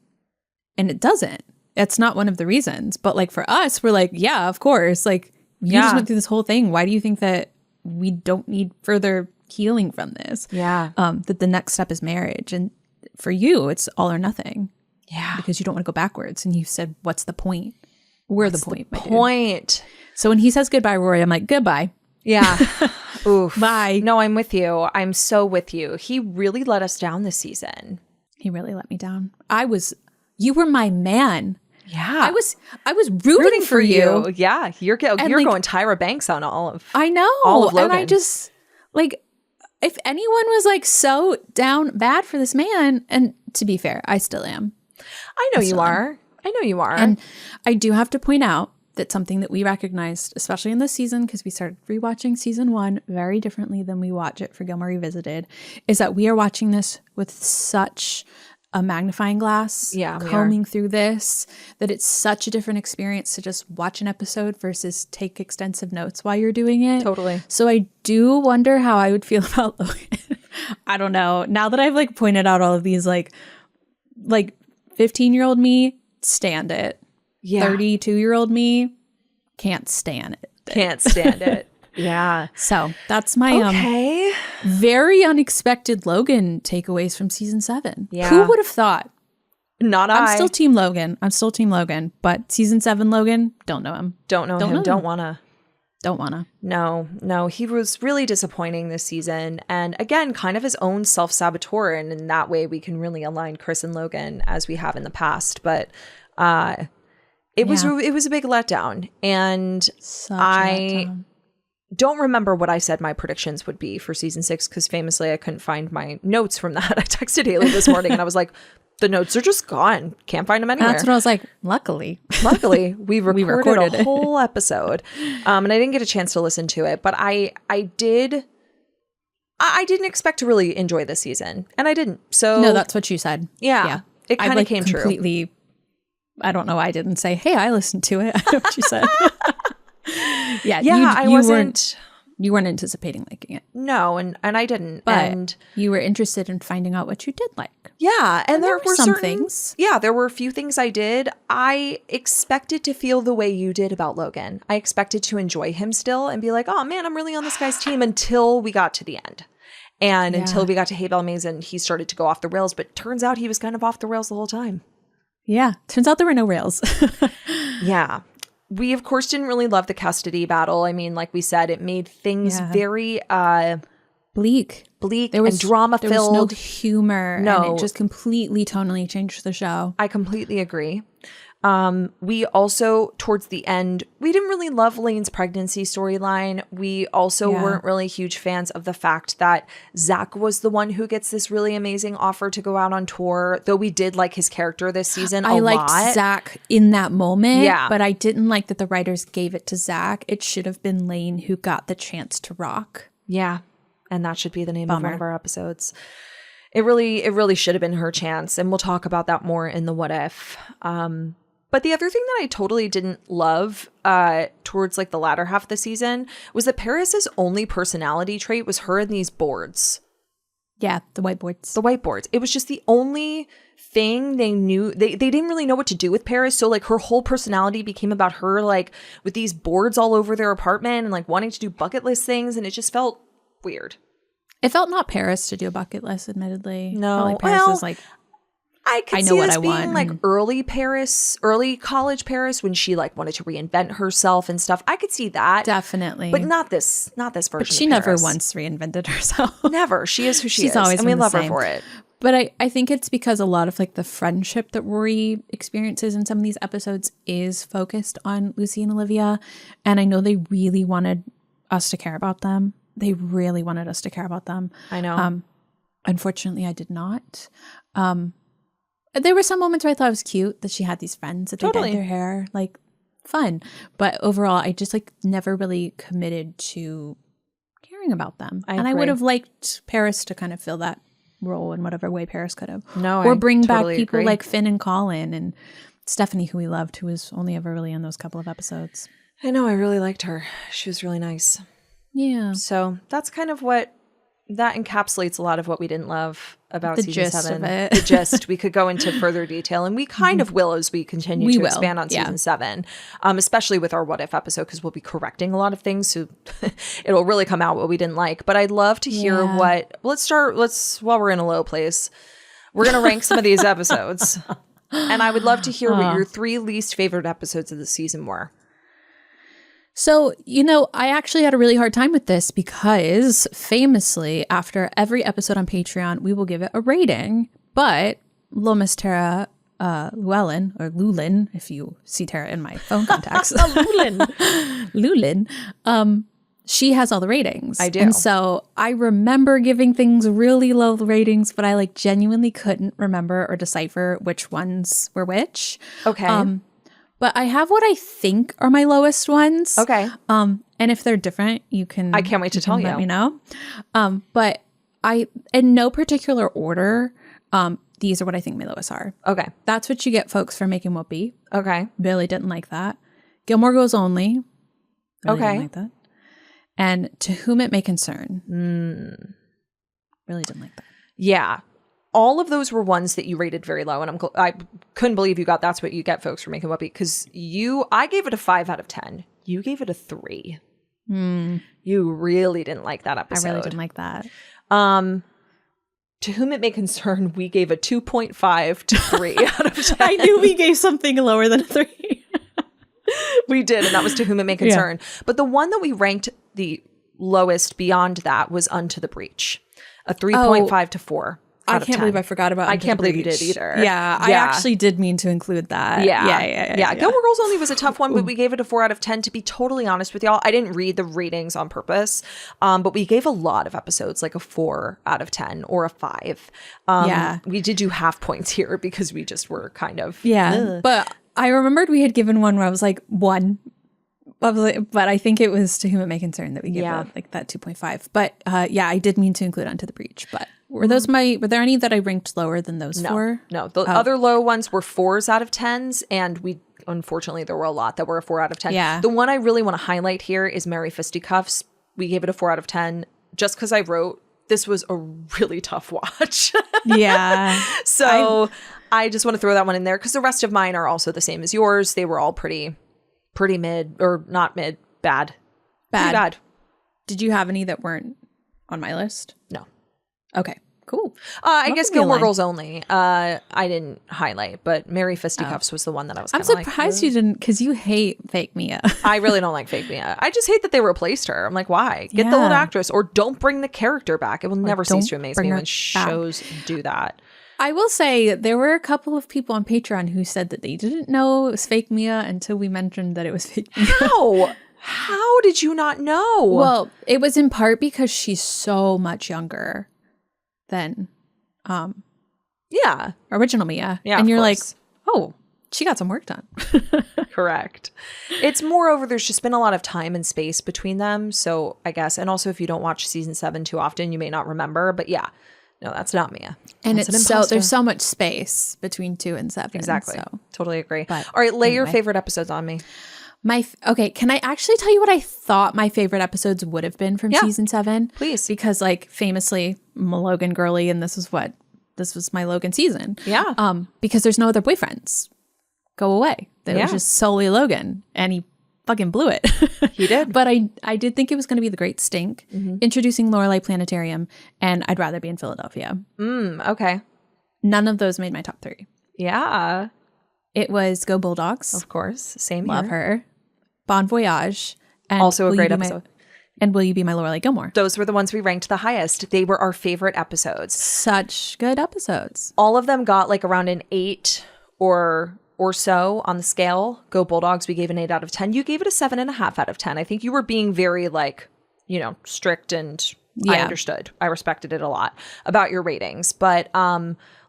and it doesn't. It's not one of the reasons. But like for us, we're like, yeah, of course. Like you just went through this whole thing. Why do you think that we don't need further healing from this? Yeah. That the next step is marriage, and for you, it's all or nothing. Yeah. Because you don't want to go backwards, and you said, "What's the point?" We're the point. The point. So when he says goodbye, Rory, I'm like, goodbye. Yeah. Oof. Bye. No, I'm with you. I'm so with you. He really let us down this season. He really let me down. You were my man. Yeah. I was rooting for you. Yeah. You're like, going Tyra Banks on all of I know. All of Logan. And I just like, if anyone was like so down bad for this man, and to be fair, I still am. I know you are. I know you are. And I do have to point out that something that we recognized, especially in this season, because we started rewatching season 1 very differently than we watch it for Gilmore Revisited, is that we are watching this with such a magnifying glass, combing through this, that it's such a different experience to just watch an episode versus take extensive notes while you're doing it. Totally. So I do wonder how I would feel about Logan. I don't know. Now that I've like pointed out all of these like 15-year-old me, stand it. Yeah. 32-year-old me can't stand it. Can't stand it. Yeah. So that's my very unexpected Logan takeaways from season 7. Yeah. Who would have thought? Not I. I'm still Team Logan. But season 7 Logan, don't know him. Don't know him. Don't wanna. Don't wanna. No. He was really disappointing this season. And again, kind of his own self-saboteur. And in that way, we can really align Chris and Logan as we have in the past. But it was a big letdown. And Such a letdown. Don't remember what I said my predictions would be for season 6 because famously I couldn't find my notes from that. I texted Haley this morning and I was like, the notes are just gone. Can't find them anywhere. That's what I was like. Luckily, we recorded a whole episode, and I didn't get a chance to listen to it. But I didn't expect to really enjoy this season, and I didn't. So no, that's what you said. Yeah. It kind of came true. I don't know why I didn't say, "Hey, I listened to it." I know what you said. You weren't anticipating liking it. No, and I didn't. But and you were interested in finding out what you did like. Yeah, and there were some certain things. Yeah, there were a few things I did. I expected to feel the way you did about Logan. I expected to enjoy him still and be like, "Oh man, I'm really on this guy's team," until we got to the end. And until we got to Hey Bellamy's and he started to go off the rails, but turns out he was kind of off the rails the whole time. Yeah, turns out there were no rails. Yeah. We, of course, didn't really love the custody battle. I mean, like we said, it made things very bleak and drama-filled. There was no humor. No. And it just completely tonally changed the show. I completely agree. We also, towards the end, we didn't really love Lane's pregnancy storyline. We also weren't really huge fans of the fact that Zach was the one who gets this really amazing offer to go out on tour, though we did like his character this season a lot. I liked Zach in that moment, but I didn't like that the writers gave it to Zach. It should have been Lane who got the chance to rock. Yeah, and that should be the name of one of our episodes. It really should have been her chance, and we'll talk about that more in the What If. But the other thing that I totally didn't love towards like the latter half of the season was that Paris's only personality trait was her and these boards. Yeah, the whiteboards. The whiteboards. It was just the only thing they knew. They didn't really know what to do with Paris. So like her whole personality became about her like with these boards all over their apartment and like wanting to do bucket list things. And it just felt weird. It felt not Paris to do a bucket list, admittedly. No. Like Paris was like, I could see this being like early college Paris when she like wanted to reinvent herself and stuff. I could see that. Definitely. But not this version. But she never once reinvented herself. Never. She is who she is. She's always and we love her for it. But I think it's because a lot of like the friendship that Rory experiences in some of these episodes is focused on Lucy and Olivia. And I know they really wanted us to care about them. They really wanted us to care about them. I know. Unfortunately, I did not. There were some moments where I thought it was cute that she had these friends that they dyed their hair, like fun. But overall, I just like never really committed to caring about them. I would have liked Paris to kind of fill that role in whatever way Paris could have. Or bring back people like Finn and Colin and Stephanie, who we loved, who was only ever really in those couple of episodes. I know. I really liked her. She was really nice. Yeah. So that's kind of that encapsulates a lot of what we didn't love about season 7. The gist. We could go into further detail, and we kind of will as we continue to expand on season 7, especially with our What If episode, because we'll be correcting a lot of things. So it'll really come out what we didn't like. But I'd love to hear while we're in a low place, we're going to rank some of these episodes. And I would love to hear what your 3 least favorite episodes of the season were. So, I actually had a really hard time with this because famously, after every episode on Patreon, we will give it a rating. But Lomas Tara Llewellyn, or Lulin, if you see Tara in my phone contacts. Lulin. She has all the ratings. I do. And so I remember giving things really low ratings, but I like genuinely couldn't remember or decipher which ones were which. Okay. But I have what I think are my lowest ones. Okay. And if they're different, I can't wait to tell you. Let me know. But I, in no particular order, these are what I think my lowest are. Okay. That's What You Get, Folks, for Making Whoopi. Okay. Billy didn't like that. Gilmore Girls Only. Really okay. Didn't like that. And To Whom It May Concern. Really didn't like that. Yeah. All of those were ones that you rated very low, and I couldn't believe you got That's What You Get, Folks, for Making Whoopi, because I gave it a 5 out of 10. you gave it a 3. You really didn't like that episode. I really didn't like that. To whom it may concern, we gave a 2.5 to 3 out of 10. I knew we gave something lower than a 3. We did, and that was To Whom It May Concern. Yeah. But the one that we ranked the lowest beyond that was Unto the Breach, a 3.5 to 4. I can't believe I forgot about I can't believe you did either. Yeah, I actually did mean to include that. Yeah. Gilmore Girls only was a tough one, but we gave it a 4 out of 10. To be totally honest with y'all, I didn't read the ratings on purpose, but we gave a lot of episodes like a 4 out of 10 or a 5. We did do half points here because we just were kind of... But I remembered we had given one where I was like 1. But I think it was To Whom It May Concern that we gave like that 2.5. But I did mean to include Unto the Breach, but... Were there any that I ranked lower than those 4? No. The other low ones were 4s out of 10s, and unfortunately there were a lot that were a 4 out of 10. Yeah. The one I really want to highlight here is Merry Fisticuffs. We gave it a 4 out of 10 just because I wrote this was a really tough watch. Yeah. So I just want to throw that one in there because the rest of mine are also the same as yours. They were all pretty mid, or not mid, bad. Pretty bad. Did you have any that weren't on my list? No. Okay, cool. I guess Gilmore Girls only. I didn't highlight, but Merry Fisticuffs was the one that I was kind of like. I'm surprised you didn't, because you hate Fake Mia. I really don't like Fake Mia. I just hate that they replaced her. I'm like, why? Get the old actress, or don't bring the character back. It will never cease to amaze me when shows do that. I will say there were a couple of people on Patreon who said that they didn't know it was Fake Mia until we mentioned that it was Fake Mia. How did you not know? Well, it was in part because she's so much younger than original Mia. Yeah, and you're like, oh, she got some work done. Correct. It's moreover, there's just been a lot of time and space between them. So I guess, and also if you don't watch season 7 too often, you may not remember. But no, that's not Mia. And there's so much space between 2 and 7. Exactly. So. Totally agree. But all right, lay your favorite episodes on me. Okay, can I actually tell you what I thought my favorite episodes would have been from season 7? Please. Because famously, I'm a Logan girly, and this was my Logan season. Yeah. Because there's no other boyfriends. Go away. They were just solely Logan, and he fucking blew it. He did. But I did think it was going to be The Great Stink, introducing Lorelei Planetarium, and I'd Rather Be in Philadelphia. Okay. None of those made my top 3. Yeah. It was Go Bulldogs. Of course. Same Love here. her. Bon Voyage. And also a great episode. And Will You Be My Lorelei Gilmore? Those were the ones we ranked the highest. They were our favorite episodes. Such good episodes. All of them got like around an 8 or so on the scale. Go Bulldogs, we gave an 8 out of 10. You gave it a 7.5 out of 10. I think you were being very strict, and I understood. I respected it a lot about your ratings, but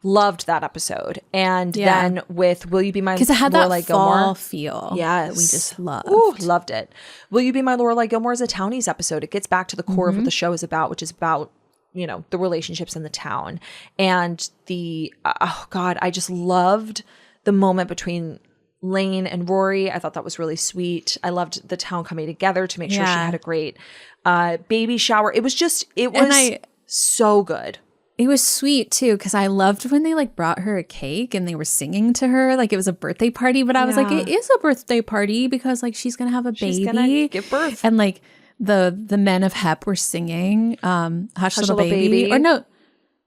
loved that episode. And then with Will You Be My Lorelei Gilmore? Because it had that fall feel. Yes. That we just loved. Ooh, loved it. Will You Be My Lorelei Gilmore is a townies episode. It gets back to the core of what the show is about, which is about, the relationships in the town. And I just loved the moment between Lane and Rory. I thought that was really sweet. I loved the town coming together to make sure she had a great baby shower. It was so good. It was sweet too, because I loved when they brought her a cake and they were singing to her like it was a birthday party. But I was like, it is a birthday party because she's gonna have a baby. She's gonna give birth. And the men of Hep were singing Hush Little Baby. Or no.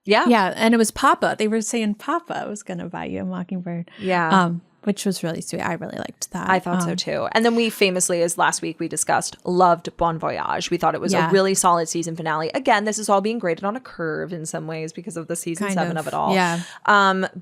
Yeah. Yeah. And it was Papa. They were saying Papa was gonna buy you a mockingbird. Yeah. Which was really sweet. I really liked that. I thought so too. And then we famously, as last week we discussed, loved Bon Voyage. We thought it was a really solid season finale. Again, this is all being graded on a curve in some ways because of the season 7 of it all. Yeah.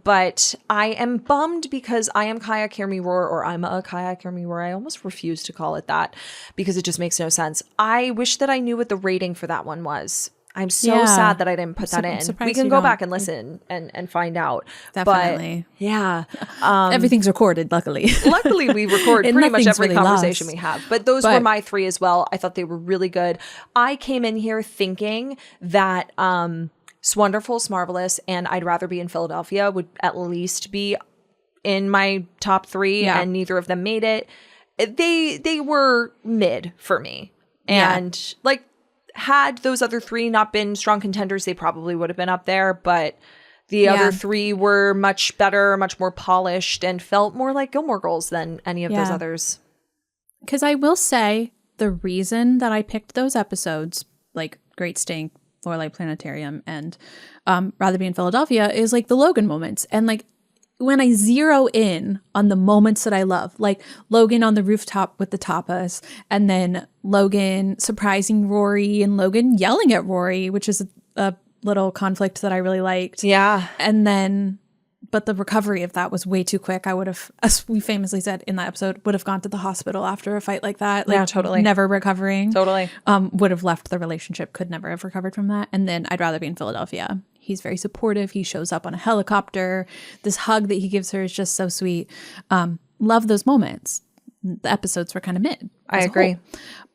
But I am bummed because I am Kayak Hear Me Roar, or I'm a Kayak Hear Me Roar. I almost refuse to call it that because it just makes no sense. I wish that I knew what the rating for that one was. I'm so sad that I didn't put that in. We can go back and listen and find out. Definitely. But, yeah. Everything's recorded, luckily. Luckily, we record pretty much every really conversation lost. We have. But those were my 3 as well. I thought they were really good. I came in here thinking that Swonderful, Smarvelous, and I'd Rather Be in Philadelphia would at least be in my top 3, and neither of them made it. They were mid for me. And had those other 3 not been strong contenders, they probably would have been up there. But the other 3 were much better, much more polished, and felt more like Gilmore Girls than any of those others. Because I will say the reason that I picked those episodes, like Great Stink, Lorelei Planetarium, and Rather Be in Philadelphia, is like the Logan moments. And like when I zero in on the moments that I love, like Logan on the rooftop with the tapas, and then Logan surprising Rory, and Logan yelling at Rory, which is a little conflict that I really liked. Yeah. And then, but the recovery of that was way too quick. I would have, as we famously said in that episode, would have gone to the hospital after a fight like that. Like, Yeah, totally. Never recovering. Totally. Would have left the relationship, could never have recovered from that. And then I'd Rather Be in Philadelphia. He's very supportive. He shows up on a helicopter. This hug that he gives her is just so sweet. Love those moments. The episodes were kind of mid. I agree.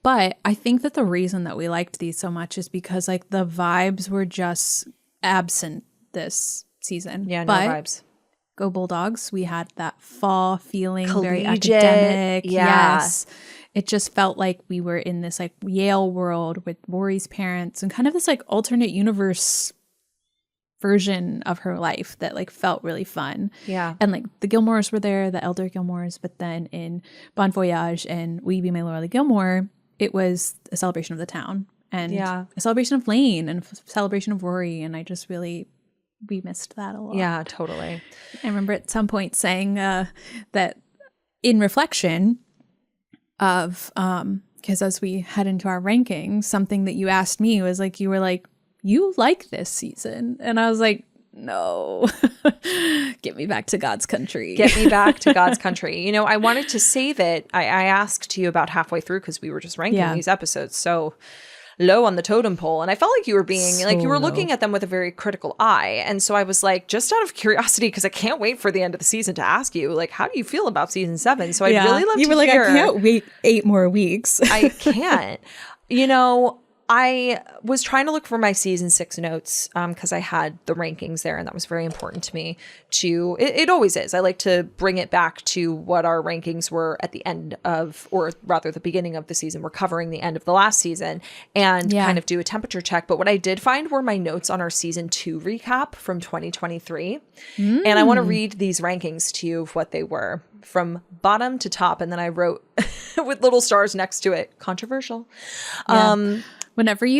But I think that the reason that we liked these so much is because like the vibes were just absent this season. Yeah, no but vibes. Go Bulldogs. We had that fall feeling, very Collegiate. academic. Yeah. Yes. It just felt like we were in this like Yale world with Rory's parents and kind of this like alternate universe version of her life that like felt really fun. Yeah. And like the Gilmores were there, the elder Gilmores, but then in Bon Voyage and Will You Be My Lorelei Gilmore, it was a celebration of the town and a celebration of Lane and a celebration of Rory. And I just really, we missed that a lot. Yeah, totally. I remember at some point saying that in reflection of, because as we head into our rankings, something that you asked me was like, you were like, you like this season. And I was like, no, get me back to God's country. Get me back to God's country. You know, I wanted to save it. I asked you about halfway through because we were just ranking these episodes so low on the totem pole. And I felt like you were being So like, you were low. looking at them with a very critical eye. And so I was like, just out of curiosity, because I can't wait for the end of the season to ask you, like, how do you feel about season 7? So I'd really love to hear. You were like, I can't wait 8 more weeks. I can't. You know, I was trying to look for my season 6 notes because I had the rankings there, and that was very important to me. It always is. I like to bring it back to what our rankings were at the end of, or rather the beginning of the season. We're covering the end of the last season and kind of do a temperature check. But what I did find were my notes on our season 2 recap from 2023. And I want to read these rankings to you of what they were from bottom to top. And then I wrote with little stars next to it, controversial. Whenever we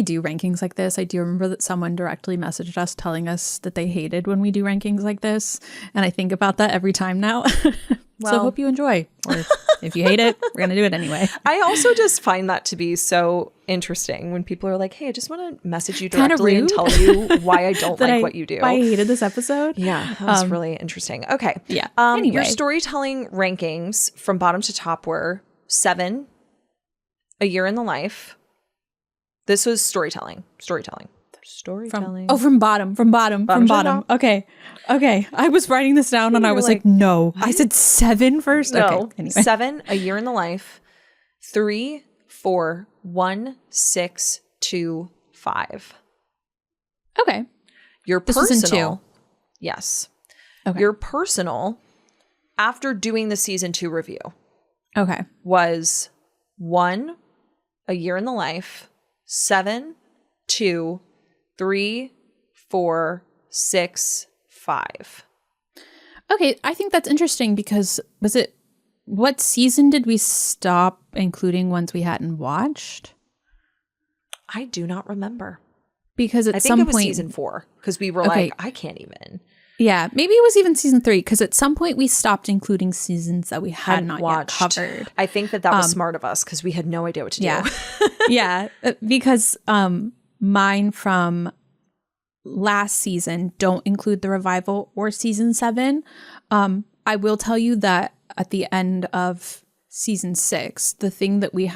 do rankings like this, I do remember that someone directly messaged us telling us that they hated when we do rankings like this. And I think about that every time now. So hope you enjoy. Or if you hate it, we're going to do it anyway. I also just find that to be so interesting when people are like, hey, I just want to message you directly and tell you why I don't like what you do. Why I hated this episode. Yeah, that was really interesting. Okay. Yeah. Your storytelling rankings from bottom to top were 7, A Year in the Life. This was storytelling. From bottom. Okay. I was writing this down and I was like, no. I said 7 first. No. Okay. Anyway. 7, A Year in the Life. 3, 4, 1, 6, 2, 5. Okay. Your This was in personal. 2. Yes. Okay. Your personal, after doing the season 2 review, Okay. was 1, A Year in the Life, 7, 2, 3, 4, 6, 5. Okay. I think that's interesting because what season did we stop including ones we hadn't watched? I do not remember. Because at I think some it was point, season 4 because we were like, I can't even. Yeah, maybe it was even season 3 because at some point we stopped including seasons that we had not watched. yet covered. I think that was smart of us because we had no idea what to do. Yeah, because mine from last season don't include the revival or season 7. I will tell you that at the end of season 6, the thing that we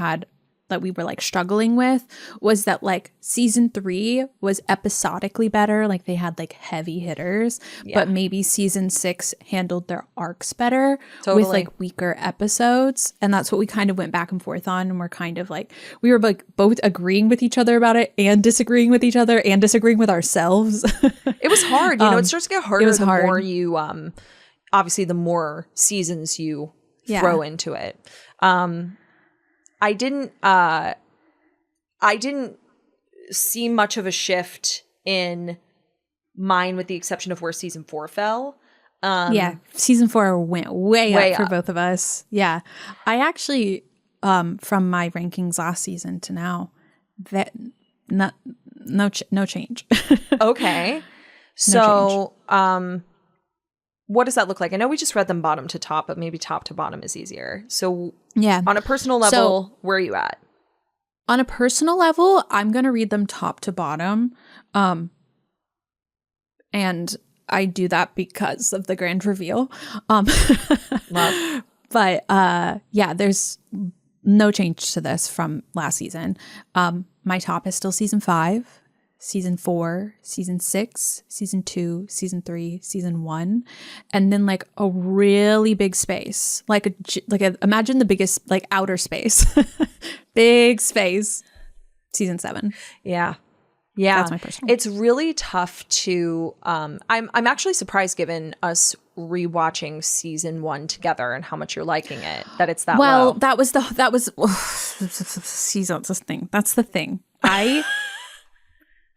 were like struggling with was that like season 3 was episodically better. Like they had like heavy hitters, but maybe season 6 handled their arcs better with like weaker episodes. And that's what we kind of went back and forth on. And we're kind of like, we were like both agreeing with each other about it and disagreeing with each other and disagreeing with ourselves. It was hard. You know, it starts to get harder the hard. more you, obviously the more seasons you throw into it. I didn't see much of a shift in mine with the exception of where season 4 fell. Yeah, season 4 went way up for both of us. Yeah, I actually, from my rankings last season to now, that no change. Okay, so what does that look like? I know we just read them bottom to top, but maybe top to bottom is easier. So yeah, on a personal level, where are you at? On a personal level, I'm gonna read them top to bottom, and I do that because of the grand reveal. Love. But yeah, there's no change to this from last season. My top is still season 5, season 4, season 6, season 2, season 3, season 1, and then like a really big space, imagine the biggest like outer space, big space, season 7. Yeah. Yeah, that's my personal. It's really tough to. I'm actually surprised, given us rewatching season 1 together and how much you're liking it, that it's that low. That was season. This thing. That's the thing.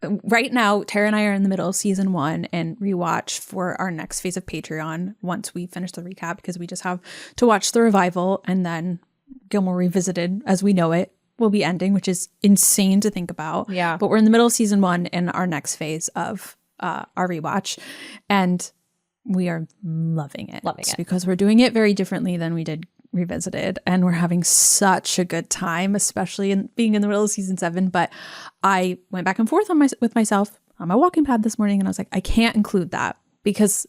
Right now, Tara and I are in the middle of season 1 and rewatch for our next phase of Patreon once we finish the recap, because we just have to watch the revival and then Gilmore Revisited as we know it will be ending, which is insane to think about. Yeah. But we're in the middle of season 1 in our next phase of our rewatch, and we are loving it. Because we're doing it very differently than we did Revisited, and we're having such a good time, especially in being in the middle of season 7. But I went back and forth with myself on my walking pad this morning, and I was like, I can't include that, because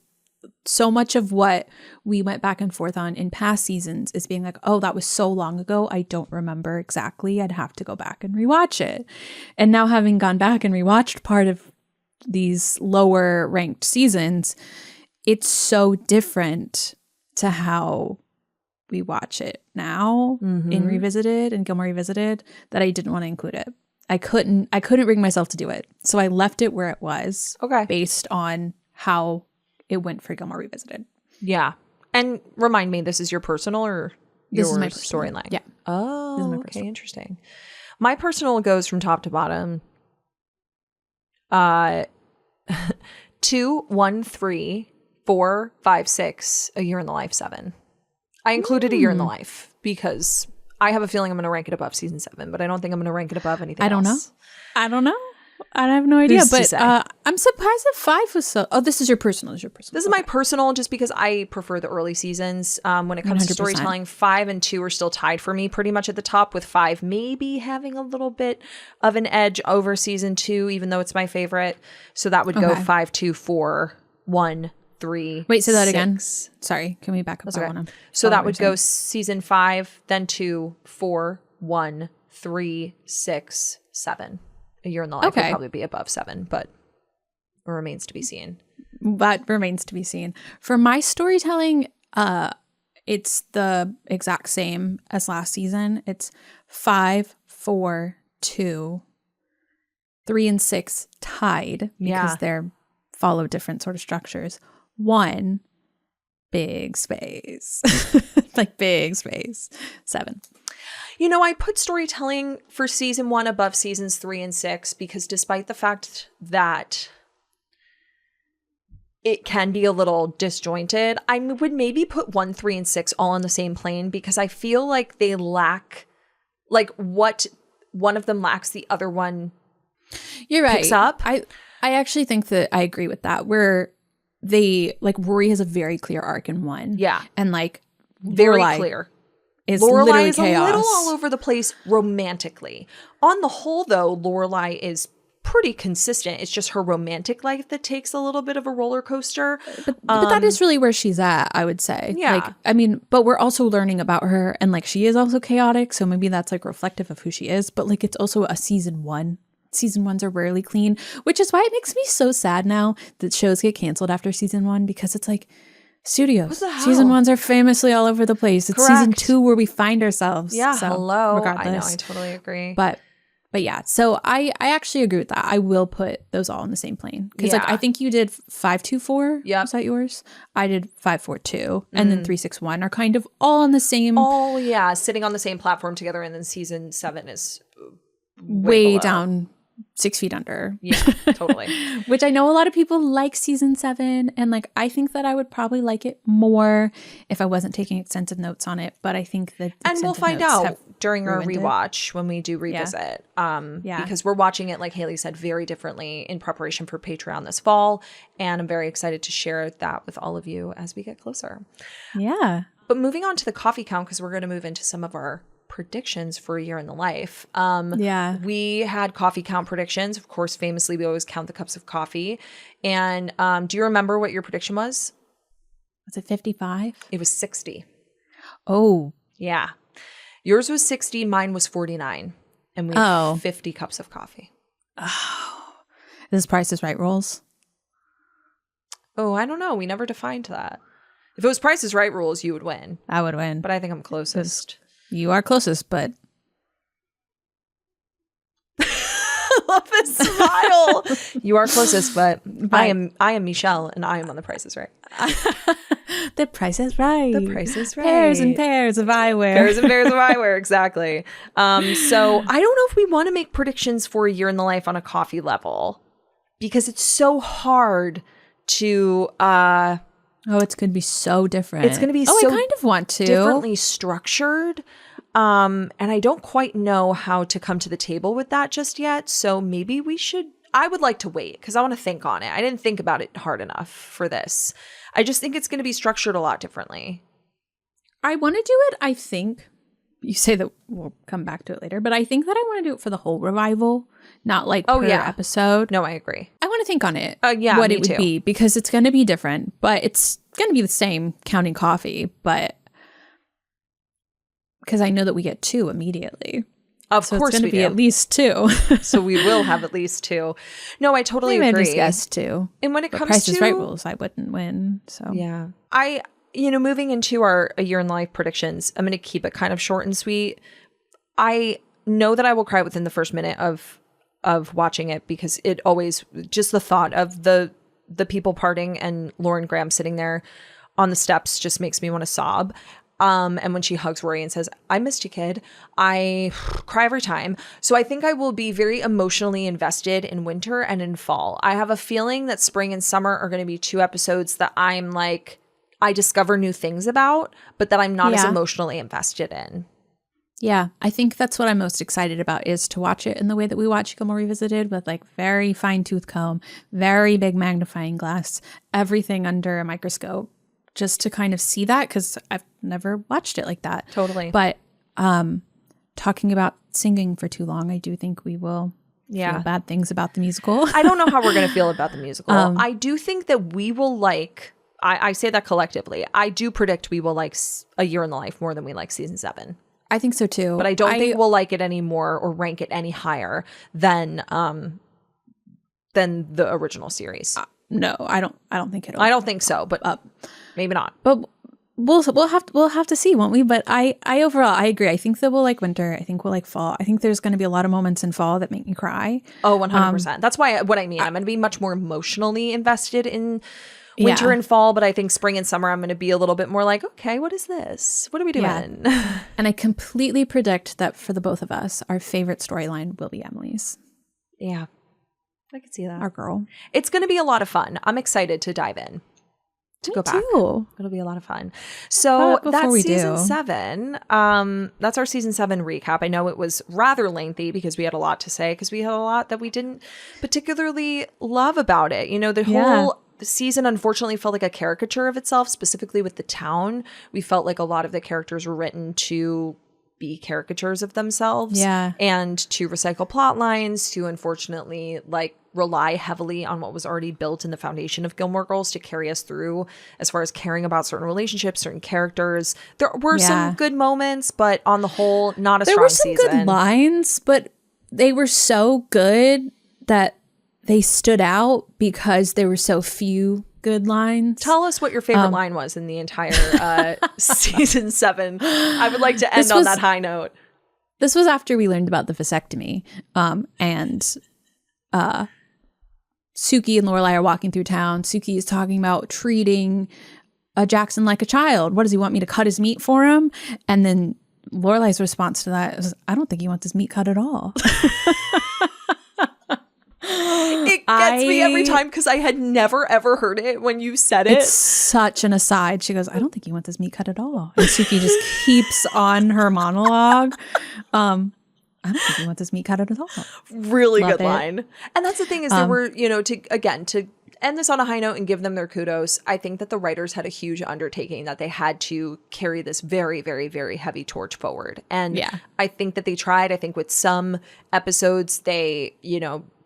so much of what we went back and forth on in past seasons is being like, oh, that was so long ago, I don't remember exactly. I'd have to go back and rewatch it. And now, having gone back and rewatched part of these lower ranked seasons, it's so different to how we watch it now in Revisited and Gilmore Revisited that I didn't want to include it. I couldn't bring myself to do it. So I left it where it was, based on how it went for Gilmore Revisited. Yeah. And remind me, this is your personal or this your is my storyline? Yeah. Oh, okay, interesting. My personal goes from top to bottom. 2, 1, 3, 4, 5, 6, A Year in the Life 7. I included A Year in the Life because I have a feeling I'm going to rank it above season 7, but I don't think I'm going to rank it above anything else. I don't know. I have no idea. But I'm surprised that 5 was so. Oh, this is your personal. This is my personal, just because I prefer the early seasons. When it comes 100%. To storytelling, 5 and 2 are still tied for me pretty much at the top, with 5 maybe having a little bit of an edge over season 2, even though it's my favorite. So that would go 5, 2, 4, 1, 3. Wait, say that 6. again. Sorry, can we back up? Okay. So that would go season 5, then 2, 4, 1, 3, 6, 7. A Year in the Life would probably be above 7, but it remains to be seen. That remains to be seen. For my storytelling, it's the exact same as last season. It's 5, 4, 2, 3, and 6 tied because they're follow different sort of structures. 1, big space, like big space, 7. You know, I put storytelling for season 1 above seasons 3 and 6 because despite the fact that it can be a little disjointed, I would maybe put 1, 3, and 6 all on the same plane because I feel like they lack, like what one of them lacks, the other one picks up. I actually think that I agree with that, where they, like, Rory has a very clear arc in 1. Yeah. And like very clear. Lorelai is chaos. A little all over the place romantically. On the whole, though, Lorelai is pretty consistent. It's just her romantic life that takes a little bit of a roller coaster. But that is really where she's at, I would say. Yeah. Like, I mean, but we're also learning about her, and like she is also chaotic, so maybe that's like reflective of who she is. But like it's also a season 1. Season 1s are rarely clean, which is why it makes me so sad now that shows get canceled after season 1, because it's like, studios. Season 1s are famously all over the place. It's season 2 where we find ourselves. Yeah, so, hello. Regardless. I know, I totally agree. But yeah, so I actually agree with that. I will put those all in the same plane. Because like I think you did 5, 2, 4. Yeah. Was that yours? I did 5, 4, 2. And then 3, 6, 1 are kind of all on the same. Oh, yeah. Sitting on the same platform together. And then season 7 is way down 6 Feet Under. Yeah, totally. Which I know a lot of people like season 7. And like, I think that I would probably like it more if I wasn't taking extensive notes on it. But I think that and we'll find out during our rewatch when we do revisit. Because we're watching it, like Haley said, very differently in preparation for Patreon this fall. And I'm very excited to share that with all of you as we get closer. Yeah. But moving on to the coffee count, because we're going to move into some of our predictions for a year in the life. We had coffee count predictions. Of course, famously, we always count the cups of coffee. And do you remember what your prediction was? Was it 55? It was 60. Oh. Yeah. Yours was 60. Mine was 49. And we had 50 cups of coffee. Oh. Is this Price is Right rules? Oh, I don't know. We never defined that. If it was Price is Right rules, you would win. I would win. But I think I'm closest. You are closest, but I love this smile. You are closest, but I am Michelle, and I am on The Price is Right. The Price is Right. The Price is Right. Pairs and pairs of eyewear. Pairs and pairs of eyewear, exactly. So I don't know if we want to make predictions for a year in the life on a coffee level, because it's so hard to it's going to be so different. It's going to be so I kind of want to. Differently structured. And I don't quite know how to come to the table with that just yet. So maybe I would like to wait because I want to think on it. I didn't think about it hard enough for this. I just think it's going to be structured a lot differently. I want to do it, I think. You say that we'll come back to it later, but I think that I want to do it for the whole revival, not like per episode. No, I agree. I want to think on it. What it would be, because it's going to be different, but it's going to be the same counting coffee, but because I know that we get 2 immediately. Of course, it's going to be at least 2. So we will have at least 2. No, I totally agree. I just guessed 2. And when it comes Price to is Right rules, I wouldn't win. So yeah, moving into a year in the life predictions, I'm going to keep it kind of short and sweet. I know that I will cry within the first minute of watching it, because it always, just the thought of the people parting and Lauren Graham sitting there on the steps just makes me want to sob. And when she hugs Rory and says, "I missed you, kid," I cry every time. So I think I will be very emotionally invested in winter and in fall. I have a feeling that spring and summer are going to be 2 episodes that I'm like, I discover new things about, but that I'm not as emotionally invested in. Yeah, I think that's what I'm most excited about, is to watch it in the way that we watch Gilmore Revisited, with like very fine tooth comb, very big magnifying glass, everything under a microscope, just to kind of see that, because I've never watched it like that. Totally. But talking about singing for too long, I do think we will feel bad things about the musical. I don't know how we're going to feel about the musical. I do think that we will like, I say that collectively, I do predict we will like A Year in the Life more than we like season 7. I think so too. But I don't think we'll like it any more or rank it any higher than the original series. No, I don't think it'll. I don't think so, but maybe not. But we'll have to see, won't we? But I overall I agree. I think that we'll like winter. I think we'll like fall. I think there's going to be a lot of moments in fall that make me cry. Oh, 100%. That's what I mean. I'm going to be much more emotionally invested in winter and fall, but I think spring and summer I'm going to be a little bit more like, okay, what is this? What are we doing? Yeah. And I completely predict that for the both of us, our favorite storyline will be Emily's. Yeah, I can see that. Our girl. It's going to be a lot of fun. I'm excited to dive in. Go back. Too. It'll be a lot of fun. So that's season 7. That's our season 7 recap. I know it was rather lengthy because we had a lot to say, because we had a lot that we didn't particularly love about it. You know, the whole season unfortunately felt like a caricature of itself, specifically with the town. We felt like a lot of the characters were written to be caricatures of themselves and to recycle plot lines, to unfortunately like rely heavily on what was already built in the foundation of Gilmore Girls to carry us through as far as caring about certain relationships, certain characters. There were some good moments, but on the whole, not a strong season. There were some good lines, but they were so good that they stood out because there were so few good lines. Tell us what your favorite line was in the entire season 7. I would like to end on that high note. This was after we learned about the vasectomy, and Suki and Lorelai are walking through town. Suki is talking about treating Jackson like a child. What does he want me to cut his meat for him? And then Lorelai's response to that is, I don't think he wants his meat cut at all. It gets me every time because I had never ever heard it when you said it. It's such an aside. She goes, I don't think you want this meat cut at all. And Suki just keeps on her monologue. I don't think you want this meat cut at all. Really Love good it. Line. And that's the thing is there were, to end this on a high note and give them their kudos, I think that the writers had a huge undertaking that they had to carry this very, very, very heavy torch forward. And I think that they tried. I think with some episodes, they,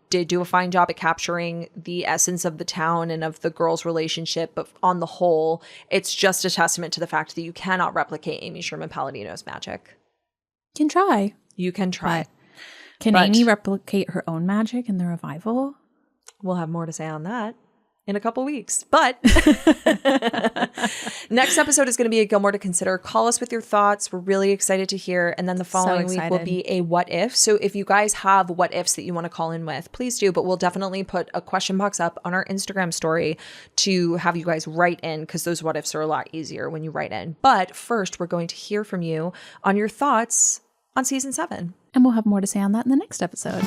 did do a fine job at capturing the essence of the town and of the girls' relationship. But on the whole, it's just a testament to the fact that you cannot replicate Amy Sherman-Palladino's magic. You can try. You can try. Can Amy replicate her own magic in the revival? We'll have more to say on that in a couple weeks. But next episode is going to be a Gilmore to Consider. Call us with your thoughts. We're really excited to hear. And then the following week will be a what if. So if you guys have what ifs that you want to call in with, please do. But we'll definitely put a question box up on our Instagram story to have you guys write in, because those what ifs are a lot easier when you write in. But first, we're going to hear from you on your thoughts on season 7. And we'll have more to say on that in the next episode.